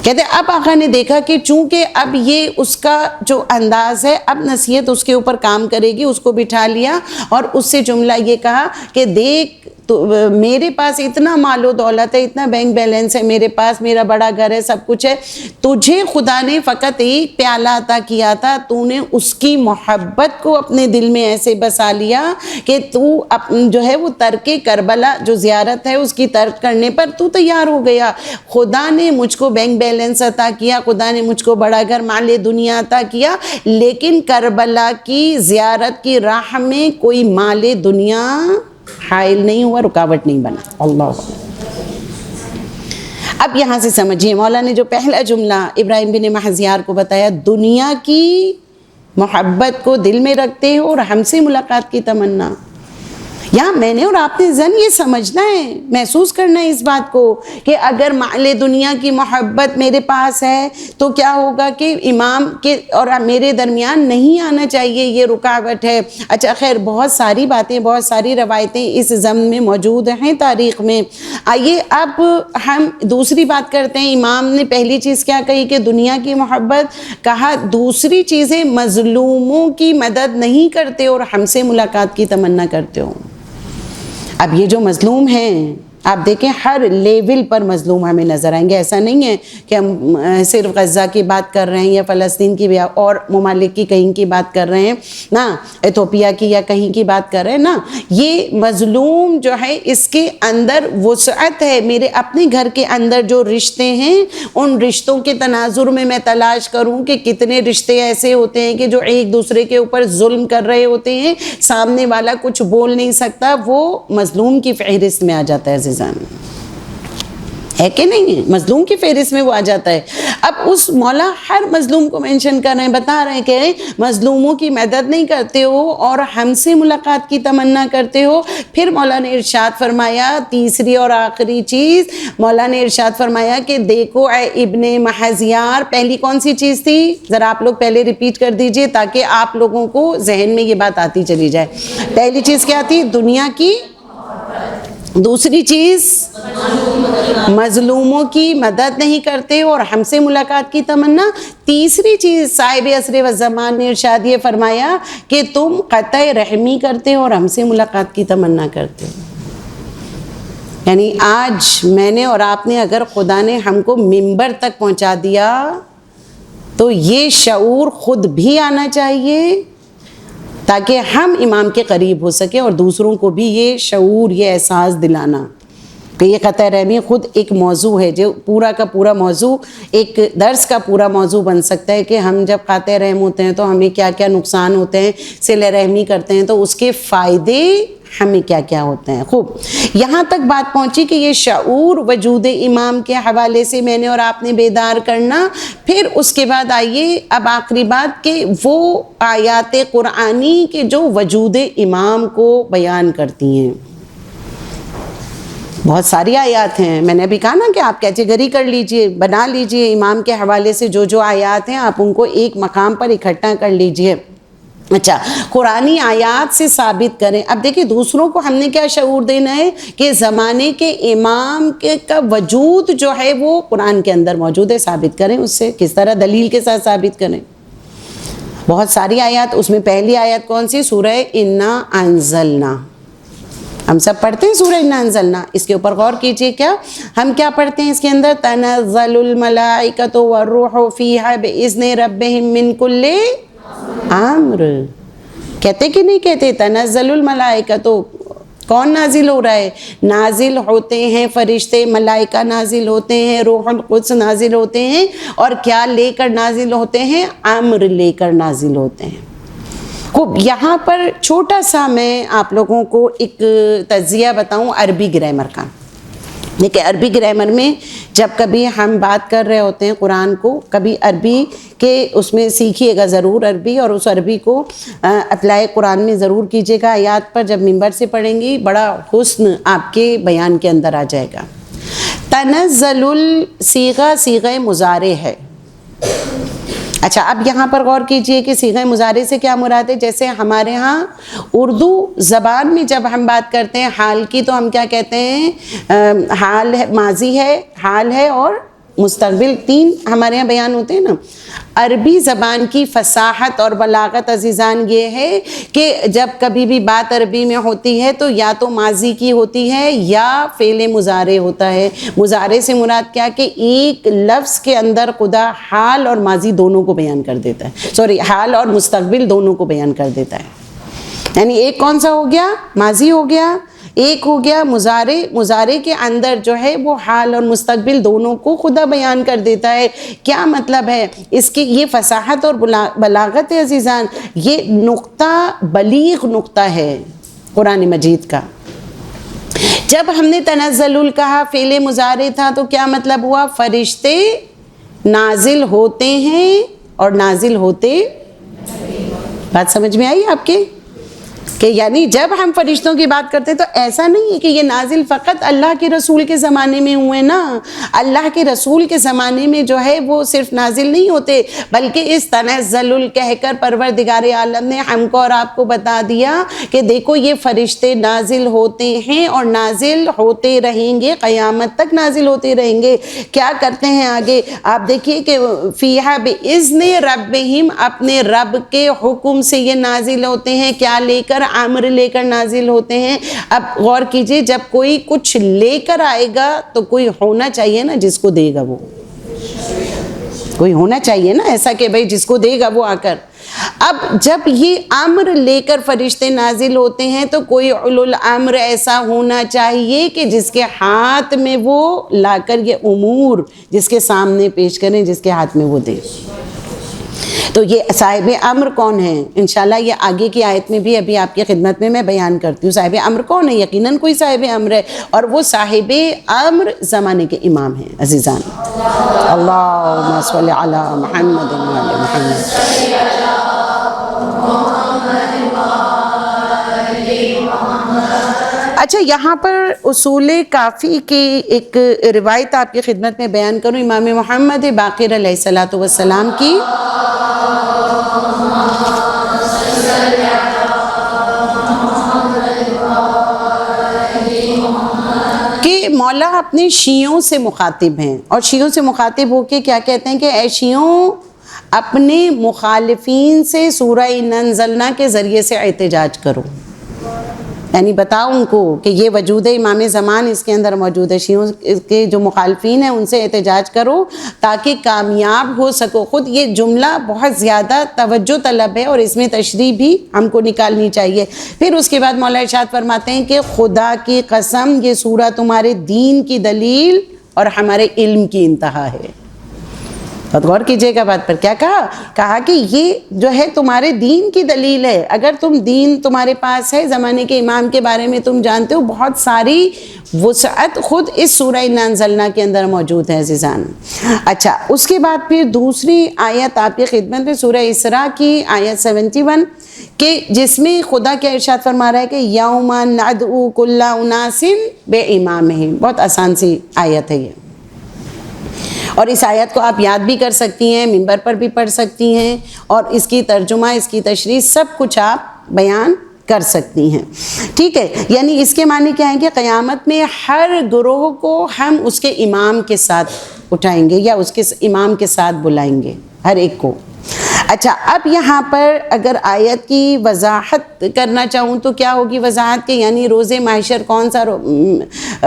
کہتے ہیں اب آقا نے دیکھا کہ چونکہ اب یہ اس کا جو انداز ہے، اب نصیحت اس کے اوپر کام کرے گی. اس کو بٹھا لیا اور اس سے جملہ یہ کہا کہ دیکھ تو میرے پاس اتنا مال و دولت ہے، اتنا بینک بیلنس ہے میرے پاس، میرا بڑا گھر ہے، سب کچھ ہے، تجھے خدا نے فقط ایک پیالہ عطا کیا تھا، تو نے اس کی محبت کو اپنے دل میں ایسے بسا لیا کہ تو جو ہے وہ ترک کربلا جو زیارت ہے اس کی ترک کرنے پر تو تیار ہو گیا. خدا نے مجھ کو بینک بیلنس عطا کیا، خدا نے مجھ کو بڑا گھر مال دنیا عطا کیا، لیکن کربلا کی زیارت کی راہ میں کوئی مال دنیا حائل نہیں ہوا، رکاوٹ نہیں بنا. اللہ. اب یہاں سے سمجھیے مولا نے جو پہلا جملہ ابراہیم بن مہزیار کو بتایا، دنیا کی محبت کو دل میں رکھتے ہو اور ہم سے ملاقات کی تمنا. یہاں میں نے اور آپ نے زن یہ سمجھنا ہے، محسوس کرنا ہے اس بات کو کہ اگر مال دنیا کی محبت میرے پاس ہے تو کیا ہوگا کہ امام کے اور میرے درمیان نہیں آنا چاہیے، یہ رکاوٹ ہے. اچھا خیر بہت ساری باتیں، بہت ساری روایتیں اس ضمن میں موجود ہیں تاریخ میں. آئیے اب ہم دوسری بات کرتے ہیں. امام نے پہلی چیز کیا کہی کہ دنیا کی محبت، کہا دوسری چیزیں مظلوموں کی مدد نہیں کرتے اور ہم سے ملاقات کی تمنا کرتے ہو. اب یہ جو مظلوم ہیں آپ دیکھیں ہر لیول پر مظلوم ہمیں نظر آئیں گے. ایسا نہیں ہے کہ ہم صرف غزہ کی بات کر رہے ہیں یا فلسطین کی اور ممالک کی کہیں کی بات کر رہے ہیں نا، ایتھوپیا کی یا کہیں کی بات کر رہے ہیں نا. یہ مظلوم جو ہے اس کے اندر وسعت ہے. میرے اپنے گھر کے اندر جو رشتے ہیں ان رشتوں کے تناظر میں تلاش کروں کہ کتنے رشتے ایسے ہوتے ہیں کہ جو ایک دوسرے کے اوپر ظلم کر رہے ہوتے ہیں، سامنے والا کچھ بول نہیں سکتا، وہ مظلوم کی فہرست میں آ جاتا ہے. ہے کہ نہیں؟ مظلوم کی فہرست میں وہ آ جاتا ہے. اب اس مولا ہر مظلوم کو مینشن کر رہے ہیں, بتا رہے ہیں کہ مظلوموں کی مدد نہیں کرتے ہو اور ہم سے ملاقات کی تمنا کرتے ہو. پھر مولا نے ارشاد فرمایا, تیسری اور آخری چیز مولا نے ارشاد فرمایا کہ دیکھو اے ابن محضیار, پہلی کون سی چیز تھی ذرا آپ لوگ پہلے ریپیٹ کر دیجئے تاکہ آپ لوگوں کو ذہن میں یہ بات آتی چلی جائے. پہلی چیز کیا تھی؟ دنیا کی. دوسری چیز مظلوموں کی مدد نہیں کرتے اور ہم سے ملاقات کی تمنا. تیسری چیز صاحب عصر و زمان نے ارشاد یہ فرمایا کہ تم قطع رحمی کرتے ہو اور ہم سے ملاقات کی تمنا کرتے ہو. یعنی آج میں نے اور آپ نے اگر خدا نے ہم کو منبر تک پہنچا دیا تو یہ شعور خود بھی آنا چاہیے تاکہ ہم امام کے قریب ہو سکیں اور دوسروں کو بھی یہ شعور, یہ احساس دلانا کہ یہ قطع رحمی خود ایک موضوع ہے جو پورا کا پورا موضوع ایک درس کا پورا موضوع بن سکتا ہے کہ ہم جب قاطع رحم ہوتے ہیں تو ہمیں کیا کیا نقصان ہوتے ہیں, صلہ رحمی کرتے ہیں تو اس کے فائدے ہمیں کیا کیا ہوتے ہیں. خوب, یہاں تک بات پہنچی کہ یہ شعور وجود امام کے حوالے سے میں نے اور آپ نے بیدار کرنا. پھر اس کے بعد آئیے اب آخری بات کہ وہ آیات قرآنی کے جو وجود امام کو بیان کرتی ہیں. بہت ساری آیات ہیں, میں نے ابھی کہا نا کہ آپ کیٹیگری کر لیجئے, بنا لیجئے امام کے حوالے سے جو آیات ہیں آپ ان کو ایک مقام پر اکٹھا کر لیجئے. اچھا, قرآنی آیات سے ثابت کریں. اب دیکھیں دوسروں کو ہم نے کیا شعور دینا ہے کہ زمانے کے امام کا وجود جو ہے وہ قرآن کے اندر موجود ہے, ثابت کریں. اس سے کس طرح دلیل کے ساتھ ثابت کریں. بہت ساری آیات, اس میں پہلی آیت کون سی؟ سورہ انا انزلنا. ہم سب پڑھتے ہیں سورہ انا انزلنا. اس کے اوپر غور کیجئے, کیا ہم کیا پڑھتے ہیں اس کے اندر؟ تنزل الملائکۃ والروح فیہا باذن ربہم من کل امر. کہتے کہ نہیں کہتے؟ تنزل الملائکہ, تو کون نازل ہو رہا ہے؟ نازل ہوتے ہیں فرشتے, ملائکہ نازل ہوتے ہیں, روح القدس نازل ہوتے ہیں. اور کیا لے کر نازل ہوتے ہیں؟ امر لے کر نازل ہوتے ہیں. خوب, یہاں پر چھوٹا سا میں آپ لوگوں کو ایک تجزیہ بتاؤں عربی گرامر کا. دیکھیں عربی گرامر میں جب کبھی ہم بات کر رہے ہوتے ہیں قرآن کو, کبھی عربی کے اس میں سیکھیے گا ضرور عربی, اور اس عربی کو اپلائی قرآن میں ضرور کیجیے گا. آیات پر جب منبر سے پڑھیں گی بڑا حسن آپ کے بیان کے اندر آ جائے گا. تنزل الصیغہ صیغہ مضارع ہے. اچھا, اب یہاں پر غور کیجئے کہ صیغہ مضارع سے کیا مراد ہے. جیسے ہمارے ہاں اردو زبان میں جب ہم بات کرتے ہیں حال کی تو ہم کیا کہتے ہیں؟ حال ہے, ماضی ہے, حال ہے اور مستقبل, تین ہمارے ہاں بیان ہوتے ہیں نا. عربی زبان کی فصاحت اور بلاغت عزیزان یہ ہے کہ جب کبھی بھی بات عربی میں ہوتی ہے تو یا تو ماضی کی ہوتی ہے یا فعل مضارع ہوتا ہے. مضارع سے مراد کیا کہ ایک لفظ کے اندر خدا حال اور ماضی دونوں کو بیان کر دیتا ہے, حال اور مستقبل دونوں کو بیان کر دیتا ہے. یعنی ایک کون سا ہو گیا؟ ماضی ہو گیا, ایک ہو گیا مضارع. مضارع کے اندر جو ہے وہ حال اور مستقبل دونوں کو خدا بیان کر دیتا ہے. کیا مطلب ہے اس کی؟ یہ فصاحت اور بلاغت عزیزان, یہ نقطہ بلیغ نقطہ ہے قرآن مجید کا. جب ہم نے تنزل کہا فعل مضارع تھا تو کیا مطلب ہوا؟ فرشتے نازل ہوتے ہیں اور نازل ہوتے. بات سمجھ میں آئی آپ کے؟ کہ یعنی جب ہم فرشتوں کی بات کرتے ہیں تو ایسا نہیں ہے کہ یہ نازل فقط اللہ کے رسول کے زمانے میں ہوئے نا. اللہ کے رسول کے زمانے میں جو ہے وہ صرف نازل نہیں ہوتے, بلکہ اس تنزل کہہ کر پروردگار عالم نے ہم کو اور آپ کو بتا دیا کہ دیکھو یہ فرشتے نازل ہوتے ہیں اور نازل ہوتے رہیں گے, قیامت تک نازل ہوتے رہیں گے. کیا کرتے ہیں آگے آپ دیکھیے کہ فیہا باذن ربہم, اپنے رب کے حکم سے یہ نازل ہوتے ہیں. کیا لے کر؟ امر لے کر نازل ہوتے ہیں. اب غور کیجئے, جب کوئی کچھ لے کر آئے گا تو کوئی ہونا چاہیے نا جس کو دے گا, وہ کوئی ہونا چاہیے نا ایسا کہ بھئی جس کو دے گا وہ آ کر. اب جب یہ امر لے کر فرشتے نازل ہوتے ہیں تو کوئی اولو الامر ایسا ہونا چاہیے کہ جس کے ہاتھ میں وہ لا کر یہ امور جس کے سامنے پیش کریں, جس کے ہاتھ میں وہ دے. تو یہ صاحب امر کون ہے؟ انشاءاللہ یہ آگے کی آیت میں بھی ابھی آپ کی خدمت میں میں بیان کرتی ہوں. صاحب امر کون ہے؟ یقیناً کوئی صاحب امر ہے، اور وہ صاحب امر زمانے کے امام ہیں. عزیزان، اللہم صلی علی محمد و علی محمد. اچھا، یہاں پر اصول کافی کی ایک روایت آپ کی خدمت میں بیان کروں، امام محمد باقر علیہ الصلوۃ والسلام کی. کہ مولا اپنے شیعوں سے مخاطب ہیں، اور شیعوں سے مخاطب ہو کے کیا کہتے ہیں کہ اے شیعوں، اپنے مخالفین سے سورہ اِنَّا أَنزَلْنَا کے ذریعے سے احتجاج کرو. یعنی بتاؤ ان کو کہ یہ وجود امام زمان اس کے اندر موجود ہے. شیعوں کے جو مخالفین ہیں ان سے احتجاج کرو تاکہ کامیاب ہو سکو. خود یہ جملہ بہت زیادہ توجہ طلب ہے، اور اس میں تشریح بھی ہم کو نکالنی چاہیے. پھر اس کے بعد مولا ارشاد فرماتے ہیں کہ خدا کی قسم، یہ سورہ تمہارے دین کی دلیل اور ہمارے علم کی انتہا ہے. بہت غور کیجئے گا بات پر. کیا کہا کہ یہ جو ہے تمہارے دین کی دلیل ہے. اگر دین تمہارے پاس ہے، زمانے کے امام کے بارے میں تم جانتے ہو، بہت ساری وسعت خود اس سورہ اِنَّا أَنزَلْنَا کے اندر موجود ہے عزیزان. اچھا، اس کے بعد پھر دوسری آیت آپ کی خدمت میں سورہ اسراء کی آیت 71 کہ جس میں خدا کیا ارشاد فرما رہا ہے کہ یوم ندعو کل اناس بامامہم. بہت آسان سی آیت ہے یہ، اور اس آیت کو آپ یاد بھی کر سکتی ہیں، منبر پر بھی پڑھ سکتی ہیں، اور اس کی ترجمہ، اس کی تشریح سب کچھ آپ بیان کر سکتی ہیں. ٹھیک ہے، یعنی اس کے معنی کیا ہے کہ قیامت میں ہر گروہ کو ہم اس کے امام کے ساتھ اٹھائیں گے، یا اس کے امام کے ساتھ بلائیں گے ہر ایک کو. اچھا، اب یہاں پر اگر آیت کی وضاحت کرنا چاہوں تو کیا ہوگی وضاحت کے؟ یعنی روز محشر کون سا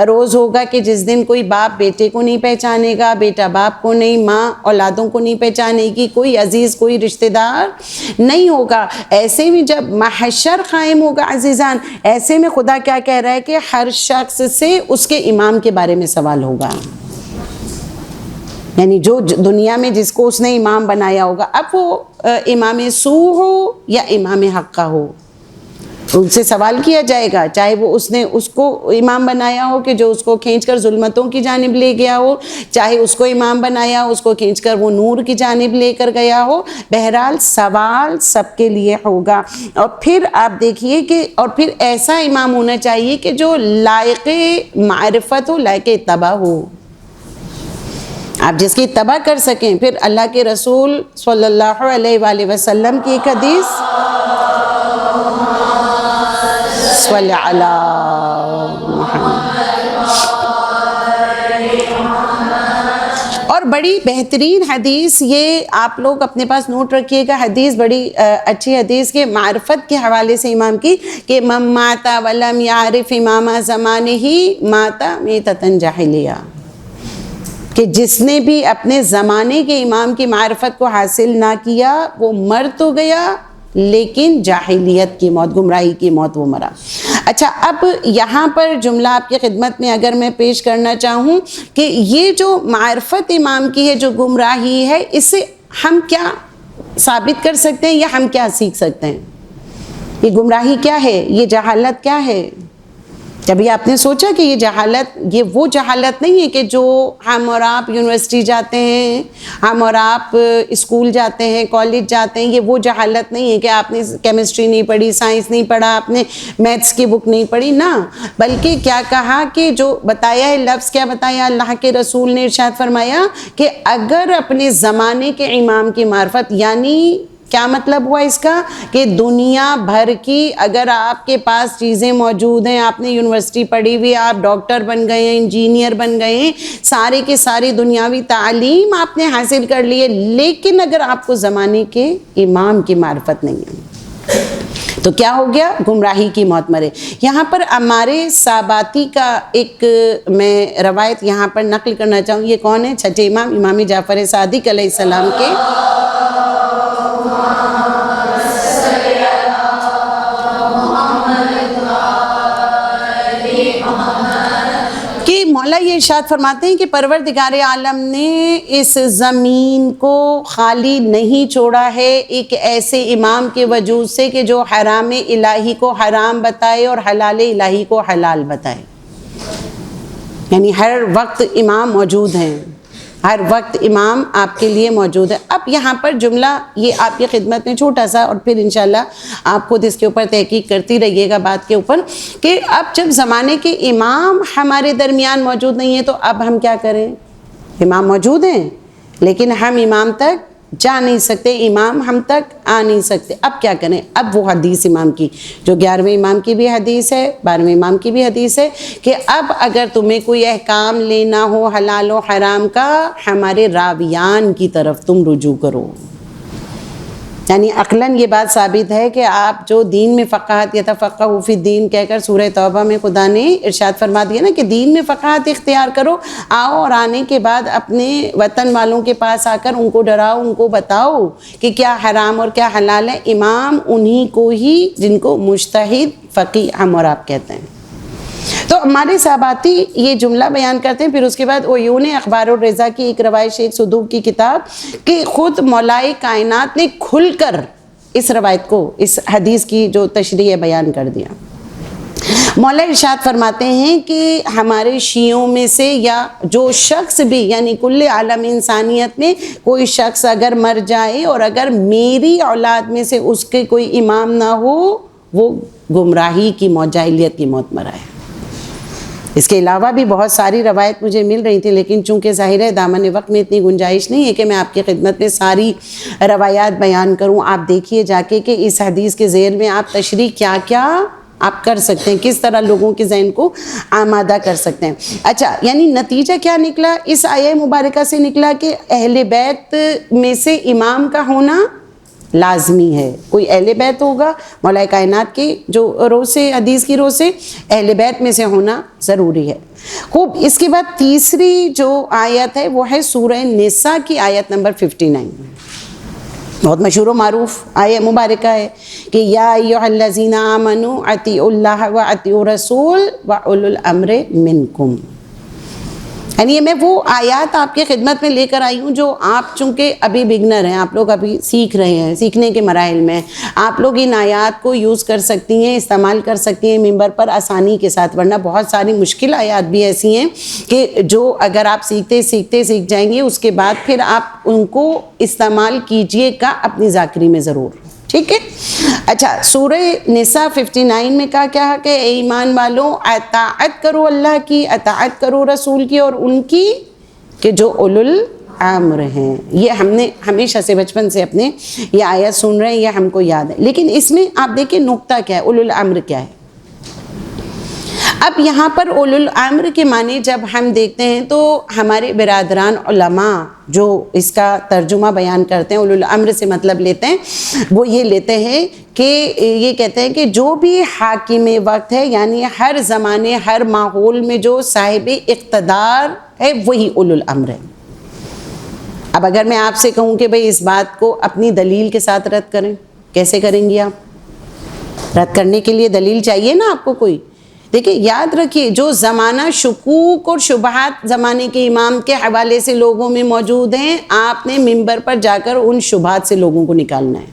روز ہوگا کہ جس دن کوئی باپ بیٹے کو نہیں پہچانے گا، بیٹا باپ کو نہیں، ماں اولادوں کو نہیں پہچانے گی، کوئی عزیز کوئی رشتہ دار نہیں ہوگا. ایسے میں جب محشر قائم ہوگا عزیزان، ایسے میں خدا کیا کہہ رہا ہے کہ ہر شخص سے اس کے امام کے بارے میں سوال ہوگا. یعنی جو دنیا میں جس کو اس نے امام بنایا ہوگا، اب وہ امام سو ہو یا امام حق کا ہو، ان سے سوال کیا جائے گا. چاہے وہ اس نے اس کو امام بنایا ہو کہ جو اس کو کھینچ کر ظلمتوں کی جانب لے گیا ہو، چاہے اس کو امام بنایا ہو اس کو کھینچ کر وہ نور کی جانب لے کر گیا ہو. بہرحال سوال سب کے لیے ہوگا. اور پھر آپ دیکھیے کہ اور پھر ایسا امام ہونا چاہیے کہ جو لائق معرفت ہو، لائق اتباع ہو، آپ جس کی اتباع کر سکیں. پھر اللہ کے رسول صلی اللہ علیہ وآلہ وسلم کی ایک حدیث، صلی علی محمد، اور بڑی بہترین حدیث یہ آپ لوگ اپنے پاس نوٹ رکھیے گا. حدیث بڑی اچھی حدیث کے معرفت کے حوالے سے امام کی کہ من مات ولم یعرف امام زمانہ مات میتۃ جاہلیہ، کہ جس نے بھی اپنے زمانے کے امام کی معرفت کو حاصل نہ کیا وہ مر تو گیا لیکن جاہلیت کی موت، گمراہی کی موت وہ مرا. اچھا، اب یہاں پر جملہ آپ کی خدمت میں اگر میں پیش کرنا چاہوں کہ یہ جو معرفت امام کی ہے، جو گمراہی ہے، اس سے ہم کیا ثابت کر سکتے ہیں یا ہم کیا سیکھ سکتے ہیں؟ یہ گمراہی کیا ہے؟ یہ جہالت کیا ہے؟ کبھی آپ نے سوچا کہ یہ جہالت، یہ وہ جہالت نہیں ہے کہ جو ہم اور آپ یونیورسٹی جاتے ہیں، ہم اور آپ اسکول جاتے ہیں، کالج جاتے ہیں، یہ وہ جہالت نہیں ہے کہ آپ نے کیمسٹری نہیں پڑھی، سائنس نہیں پڑھا، آپ نے میتھس کی بک نہیں پڑھی، نہ. بلکہ کیا کہا کہ جو بتایا ہے، لفظ کیا بتایا اللہ کے رسول نے؟ ارشاد فرمایا کہ اگر اپنے زمانے کے امام کی معرفت، یعنی کیا مطلب ہوا اس کا کہ دنیا بھر کی اگر آپ کے پاس چیزیں موجود ہیں، آپ نے یونیورسٹی پڑھی ہوئی، آپ ڈاکٹر بن گئے ہیں، انجینئر بن گئے ہیں، سارے کے ساری دنیاوی تعلیم آپ نے حاصل کر لی ہے، لیکن اگر آپ کو زمانے کے امام کی معرفت نہیں ہے تو کیا ہو گیا؟ گمراہی کی موت مرے. یہاں پر ہمارے صحاباتی کا ایک میں روایت یہاں پر نقل کرنا چاہوں. یہ کون ہے؟ چھٹے امام، امام جعفر صادق علیہ السلام کے اللہ یہ ارشاد فرماتے ہیں کہ پروردگار عالم نے اس زمین کو خالی نہیں چھوڑا ہے ایک ایسے امام کے وجود سے کہ جو حرام الہی کو حرام بتائے اور حلال الہی کو حلال بتائے. یعنی ہر وقت امام موجود ہیں، ہر وقت امام آپ کے لیے موجود ہے. اب یہاں پر جملہ یہ آپ کی خدمت میں چھوٹا سا، اور پھر انشاءاللہ آپ خود اس کے اوپر تحقیق کرتی رہیے گا بات کے اوپر، کہ اب جب زمانے کے امام ہمارے درمیان موجود نہیں ہیں تو اب ہم کیا کریں؟ امام موجود ہیں لیکن ہم امام تک جا نہیں سکتے، امام ہم تک آ نہیں سکتے. اب کیا کریں؟ اب وہ حدیث امام کی جو 11ویں امام کی بھی حدیث ہے، 12ویں امام کی بھی حدیث ہے کہ اب اگر تمہیں کوئی احکام لینا ہو حلال و حرام کا، ہمارے راویان کی طرف تم رجوع کرو. یعنی عقلاً یہ بات ثابت ہے کہ آپ جو دین میں فقاہت یتفقہوا فی الدین کہہ کر سورہ توبہ میں خدا نے ارشاد فرما دیا نا کہ دین میں فقاہت اختیار کرو، آؤ اور آنے کے بعد اپنے وطن والوں کے پاس آ کر ان کو ڈراؤ، ان کو بتاؤ کہ کیا حرام اور کیا حلال ہے. امام انہی کو ہی جن کو مجتہد فقیہ ہم اور آپ کہتے ہیں. تو ہمارے صحاباتی یہ جملہ بیان کرتے ہیں. پھر اس کے بعد عیون اخبار الرضا کی ایک روایت شیخ صدوق کی کتاب کہ خود مولائے کائنات نے کھل کر اس روایت کو، اس حدیث کی جو تشریح بیان کر دیا. مولا ارشاد فرماتے ہیں کہ ہمارے شیعوں میں سے یا جو شخص بھی، یعنی کل عالم انسانیت میں کوئی شخص اگر مر جائے اور اگر میری اولاد میں سے اس کے کوئی امام نہ ہو، وہ گمراہی کی موت، جاہلیت کی موت مرا ہے. اس کے علاوہ بھی بہت ساری روایت مجھے مل رہی تھی، لیکن چونکہ ظاہر ہے دامن وقت میں اتنی گنجائش نہیں ہے کہ میں آپ کی خدمت میں ساری روایات بیان کروں. آپ دیکھیے جا کے کہ اس حدیث کے ذیل میں آپ تشریح کیا کیا آپ کر سکتے ہیں، کس طرح لوگوں کے ذہن کو آمادہ کر سکتے ہیں. اچھا، یعنی نتیجہ کیا نکلا اس آیہ مبارکہ سے؟ نکلا کہ اہل بیت میں سے امام کا ہونا لازمی ہے. کوئی اہل بیت ہوگا مولا کائنات کی جو روح سے، حدیث کی روح سے اہل بیت میں سے ہونا ضروری ہے. خوب، اس کے بعد تیسری جو آیت ہے وہ ہے سورہ نساء کی آیت نمبر 59. بہت مشہور و معروف آیہ مبارکہ ہے کہ یا ایھا الذین آمنوا اطیعوا اللہ و اطیعوا الرسول و اولو الامر منکم. یعنی میں وہ آیات آپ کی خدمت میں لے کر آئی ہوں جو آپ چونکہ ابھی بگنر ہیں، آپ لوگ ابھی سیکھ رہے ہیں، سیکھنے کے مراحل میں آپ لوگ ان آیات کو یوز کر سکتی ہیں، استعمال کر سکتی ہیں ممبر پر آسانی کے ساتھ. ورنہ بہت ساری مشکل آیات بھی ایسی ہیں کہ جو اگر آپ سیکھ جائیں گے اس کے بعد پھر آپ ان کو استعمال کیجئے گا اپنی ذاکری میں ضرور. ٹھیک ہے. اچھا، سورہ نساء 59 میں کہا کیا ہے کہ اے ایمان والوں اطاعت کرو اللہ کی، اطاعت کرو رسول کی اور ان کی کہ جو اولو الامر ہیں. یہ ہم نے ہمیشہ سے بچپن سے اپنے یہ آیت سن رہے ہیں، یہ ہم کو یاد ہے. لیکن اس میں آپ دیکھیں نقطہ کیا ہے، اولو الامر کیا ہے. اب یہاں پر اولو الامر کے معنی جب ہم دیکھتے ہیں تو ہمارے برادران علماء جو اس کا ترجمہ بیان کرتے ہیں اولو الامر سے مطلب لیتے ہیں، وہ یہ لیتے ہیں کہ یہ کہتے ہیں کہ جو بھی حاکم وقت ہے، یعنی ہر زمانے ہر ماحول میں جو صاحب اقتدار ہے وہی اولو الامر ہے. اب اگر میں آپ سے کہوں کہ بھئی اس بات کو اپنی دلیل کے ساتھ رد کریں، کیسے کریں گی آپ؟ رد کرنے کے لیے دلیل چاہیے نا آپ کو کوئی. دیکھیں یاد رکھیے، جو زمانہ شکوک اور شبہات زمانے کے امام کے حوالے سے لوگوں میں موجود ہیں، آپ نے منبر پر جا کر ان شبہات سے لوگوں کو نکالنا ہے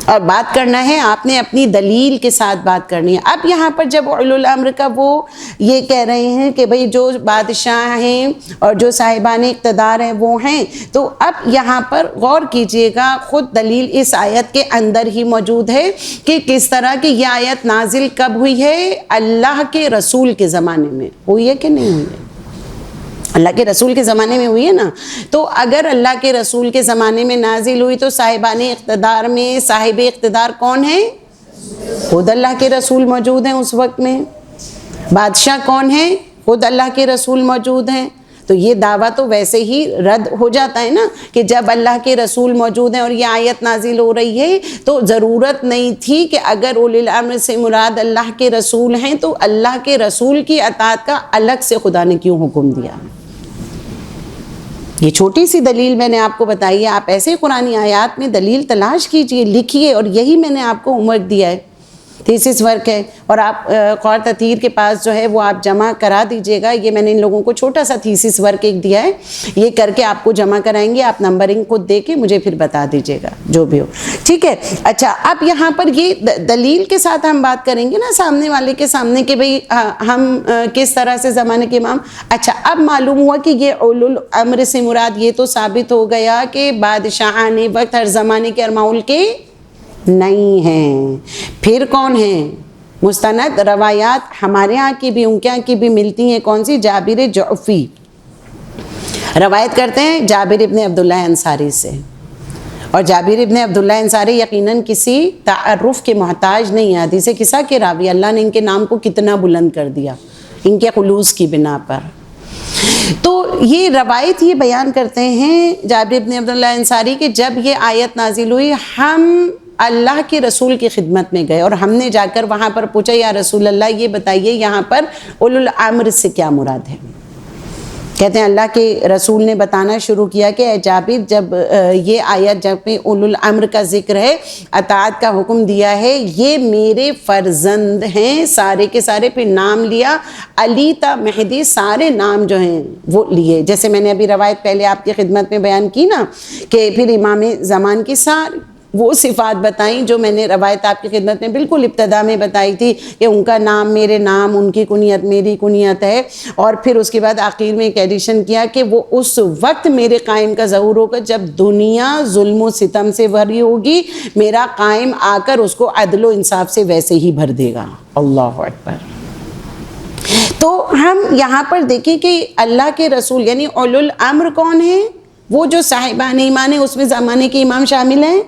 اور بات کرنا ہے. آپ نے اپنی دلیل کے ساتھ بات کرنی ہے. اب یہاں پر جب اولو الامر کا وہ یہ کہہ رہے ہیں کہ بھئی جو بادشاہ ہیں اور جو صاحبان اقتدار ہیں وہ ہیں، تو اب یہاں پر غور کیجئے گا، خود دلیل اس آیت کے اندر ہی موجود ہے کہ کس طرح کی یہ آیت نازل کب ہوئی ہے؟ اللہ کے رسول کے زمانے میں ہوئی ہے کہ نہیں ہوئی ہے؟ اللہ کے رسول کے زمانے میں ہوئی ہے نا. تو اگر اللہ کے رسول کے زمانے میں نازل ہوئی تو صاحبان اقتدار میں صاحب اقتدار کون ہے؟ خود اللہ کے رسول موجود ہیں اس وقت میں. بادشاہ کون ہے؟ خود اللہ کے رسول موجود ہیں. تو یہ دعویٰ تو ویسے ہی رد ہو جاتا ہے نا کہ جب اللہ کے رسول موجود ہیں اور یہ آیت نازل ہو رہی ہے تو ضرورت نہیں تھی کہ اگر اولی الامر سے مراد اللہ کے رسول ہیں تو اللہ کے رسول کی اطاعت کا الگ سے خدا نے کیوں حکم دیا؟ یہ چھوٹی سی دلیل میں نے آپ کو بتائی ہے. آپ ایسے قرآنی آیات میں دلیل تلاش کیجئے، لکھیے، اور یہی میں نے آپ کو ہوم ورک دیا ہے تھیسس ورک ہے، اور آپ قور تطہیر کے پاس جو ہے وہ آپ جمع کرا دیجیے گا. یہ میں نے ان لوگوں کو چھوٹا سا تھیسس ورک ایک دیا ہے، یہ کر کے آپ کو جمع کرائیں گے. آپ نمبرنگ خود دے کے مجھے پھر بتا دیجیے گا جو بھی ہو، ٹھیک ہے. اچھا، اب یہاں پر یہ دلیل کے ساتھ ہم بات کریں گے نا سامنے والے کے سامنے کہ بھئی ہم کس طرح سے زمانے کے امام. اچھا، اب معلوم ہوا کہ یہ اولو الامر سے مراد یہ تو ثابت ہو گیا کہ بادشاہان وقت ہر زمانے کے ارماؤل کے نہیں ہیں. پھر کون ہیں؟ مستند روایات ہمارے ہاں کی بھی ان کے ہاں کی بھی ملتی ہیں. کون سی؟ جابر جعفی روایت کرتے ہیں جابر ابن عبداللہ انصاری سے، اور جابر ابن عبداللہ انصاری یقیناً کسی تعارف کے محتاج نہیں ہے. حدیث قصہ کے راوی، اللہ نے ان کے نام کو کتنا بلند کر دیا ان کے خلوص کی بنا پر. تو یہ روایت یہ بیان کرتے ہیں جابر ابن عبداللہ انصاری کہ جب یہ آیت نازل ہوئی ہم اللہ کے رسول کی خدمت میں گئے اور ہم نے جا کر وہاں پر پوچھا یا رسول اللہ یہ بتائیے یہاں پر اولو الامر سے کیا مراد ہے. کہتے ہیں اللہ کے رسول نے بتانا شروع کیا کہ اے جابر، جب یہ آیت جب پہ اولو الامر کا ذکر ہے، اطاعت کا حکم دیا ہے، یہ میرے فرزند ہیں سارے کے سارے. پھر نام لیا، علی تا مہدی سارے نام جو ہیں وہ لیے. جیسے میں نے ابھی روایت پہلے آپ کی خدمت میں بیان کی نا کہ پھر امام زمان کی ساری وہ صفات بتائیں جو میں نے روایت آپ کی خدمت میں بالکل ابتدا میں بتائی تھی کہ ان کا نام میرے نام، ان کی کنیت میری کنیت ہے. اور پھر اس کے بعد آخر میں ایک ایڈیشن کیا کہ وہ اس وقت میرے قائم کا ظہور ہوگا جب دنیا ظلم و ستم سے بھری ہوگی، میرا قائم آ کر اس کو عدل و انصاف سے ویسے ہی بھر دے گا. اللہ اکبر. تو ہم یہاں پر دیکھیں کہ اللہ کے رسول یعنی اولو الامر کون ہیں؟ وہ جو صاحبان ایمان ہیں، اس میں زمانے کے امام شامل ہیں.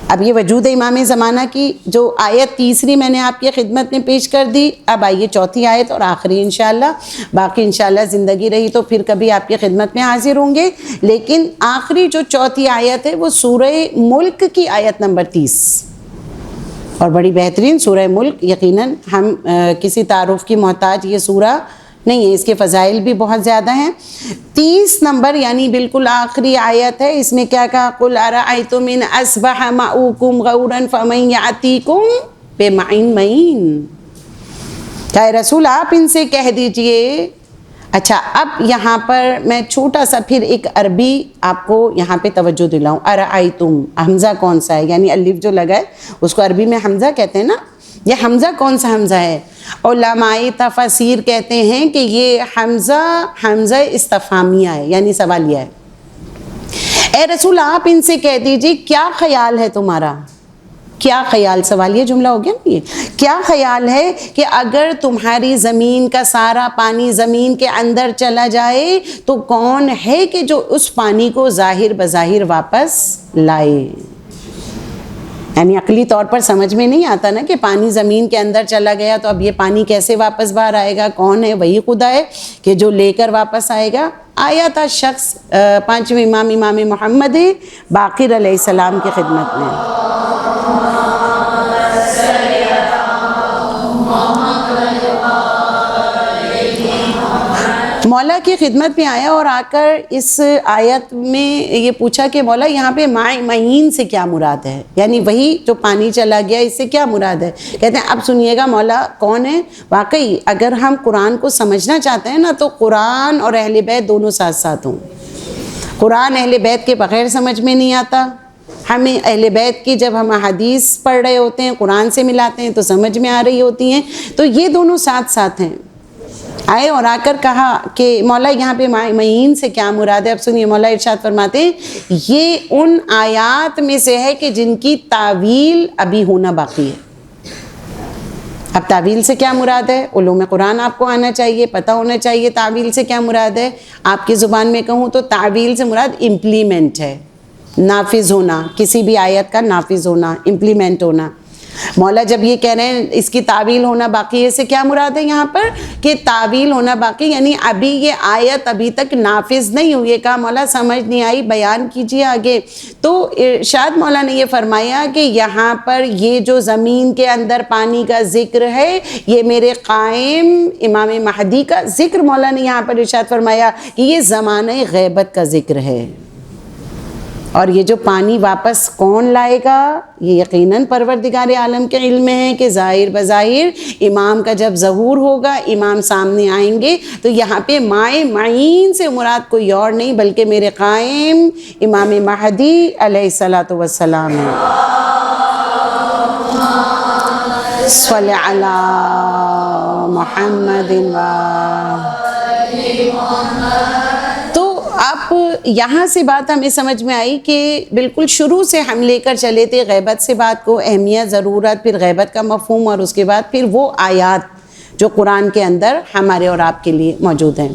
اب یہ وجود امام زمانہ کی جو آیت تیسری میں نے آپ کی خدمت میں پیش کر دی. اب آئیے چوتھی آیت اور آخری انشاءاللہ. باقی انشاءاللہ زندگی رہی تو پھر کبھی آپ کی خدمت میں حاضر ہوں گے. لیکن آخری جو چوتھی آیت ہے وہ سورہ ملک کی آیت نمبر 30 اور بڑی بہترین سورہ ملک. یقیناً ہم کسی تعارف کی محتاج یہ سورہ نہیں ہے، اس کے فضائل بھی بہت زیادہ ہیں. 30 نمبر یعنی بالکل آخری آیت ہے. اس میں کیا کہا؟ قُلْ أَرَأَيْتُمْ إِنْ أَصْبَحَ مَاؤُكُمْ غَوْرًا فَمَنْ يَأْتِيكُمْ بِمَاءٍ مَّعِينٍ. کہ رسول آپ ان سے کہہ دیجئے. اچھا، اب یہاں پر میں چھوٹا سا پھر ایک عربی آپ کو یہاں پہ توجہ دلاؤں. أَرَأَيْتُمْ حمزہ کون سا ہے؟ یعنی الف جو لگا ہے اس کو عربی میں حمزہ کہتے ہیں نا. یہ حمزہ کون سا حمزہ ہے؟ علماء تفسیر کہتے ہیں کہ یہ حمزہ استفہامیہ ہے، یعنی سوالیہ ہے. اے رسول آپ ان سے کہہ دیجئے کیا خیال ہے تمہارا؟ کیا خیال؟ سوالیہ جملہ ہو گیا نا یہ. کیا خیال ہے کہ اگر تمہاری زمین کا سارا پانی زمین کے اندر چلا جائے تو کون ہے کہ جو اس پانی کو ظاہر بظاہر واپس لائے؟ یعنی عقلی طور پر سمجھ میں نہیں آتا نا کہ پانی زمین کے اندر چلا گیا تو اب یہ پانی کیسے واپس باہر آئے گا؟ کون ہے؟ وہی خدا ہے کہ جو لے کر واپس آئے گا. آیا تھا شخص 5ویں امام محمد باقر علیہ السلام کی خدمت میں. مولا کی خدمت میں آیا اور آ کر اس آیت میں یہ پوچھا کہ مولا یہاں پہ ماء معین سے کیا مراد ہے؟ یعنی وہی جو پانی چلا گیا اس سے کیا مراد ہے؟ کہتے ہیں اب سنیے گا مولا کون ہے. واقعی اگر ہم قرآن کو سمجھنا چاہتے ہیں نا تو قرآن اور اہل بیت دونوں ساتھ ساتھ ہوں. قرآن اہل بیت کے بغیر سمجھ میں نہیں آتا. ہمیں اہل بیت کی جب ہم حدیث پڑھ رہے ہوتے ہیں قرآن سے ملاتے ہیں تو سمجھ میں آ رہی ہوتی ہیں. تو یہ دونوں ساتھ ساتھ ہیں. آئے اور آ کر کہا کہ مولا یہاں پہ معین سے کیا مراد ہے؟ اب سنیے مولا ارشاد فرماتے ہیں یہ ان آیات میں سے ہے کہ جن کی تعویل ابھی ہونا باقی ہے. اب تعویل سے کیا مراد ہے؟ علوم قرآن آپ کو آنا چاہیے، پتہ ہونا چاہیے تعویل سے کیا مراد ہے. آپ کی زبان میں کہوں تو تعویل سے مراد امپلیمنٹ ہے، نافذ ہونا، کسی بھی آیت کا نافذ ہونا، امپلیمنٹ ہونا. مولا جب یہ کہہ رہے ہیں اس کی تعویل ہونا باقی ہے، سے کیا مراد ہے یہاں پر کہ تعویل ہونا باقی یعنی ابھی یہ آیت ابھی تک نافذ نہیں ہوئی ہے. کہا مولا سمجھ نہیں آئی، بیان کیجیے آگے. تو ارشاد مولا نے یہ فرمایا کہ یہاں پر یہ جو زمین کے اندر پانی کا ذکر ہے یہ میرے قائم امام مہدی کا ذکر مولا نے یہاں پر ارشاد فرمایا کہ یہ زمانہ غیبت کا ذکر ہے. اور یہ جو پانی واپس کون لائے گا؟ یہ یقیناً پروردگار عالم کے علم میں ہے کہ ظاہر بظاہر امام کا جب ظہور ہوگا، امام سامنے آئیں گے، تو یہاں پہ مائے معین سے مراد کوئی اور نہیں بلکہ میرے قائم امام مہدی علیہ الصلاۃ والسلام ہے۔ صلی علی محمد تو اب یہاں سے بات ہمیں سمجھ میں آئی کہ بالکل شروع سے ہم لے کر چلے تھے غیبت سے بات کو، اہمیت، ضرورت، پھر غیبت کا مفہوم، اور اس کے بعد پھر وہ آیات جو قرآن کے اندر ہمارے اور آپ کے لیے موجود ہیں۔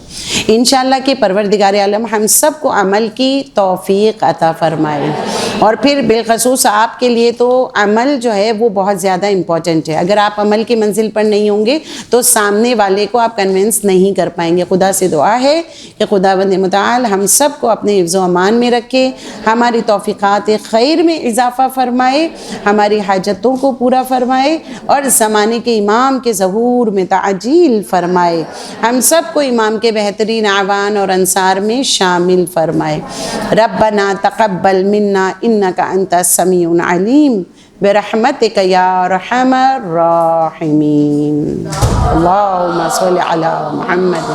انشاءاللہ کہ پروردگار عالم ہم سب کو عمل کی توفیق عطا فرمائے، اور پھر بالخصوص آپ کے لیے تو عمل جو ہے وہ بہت زیادہ امپورٹنٹ ہے۔ اگر آپ عمل کی منزل پر نہیں ہوں گے تو سامنے والے کو آپ کنونس نہیں کر پائیں گے۔ خدا سے دعا ہے کہ خداوند متعال ہم سب کو اپنے حفظ و امان میں رکھے، ہماری توفیقات خیر میں اضافہ فرمائے، ہماری حاجتوں کو پورا فرمائے، اور زمانے کے امام کے ظہور میں تعجیل فرمائے، ہم سب کو امام کے بہترین اعوان اور انصار میں شامل فرمائے۔ ربنا تقبل منا انک انت السمیع العلیم برحمتک یا ارحم الراحمین۔ اللہم صل علی محمد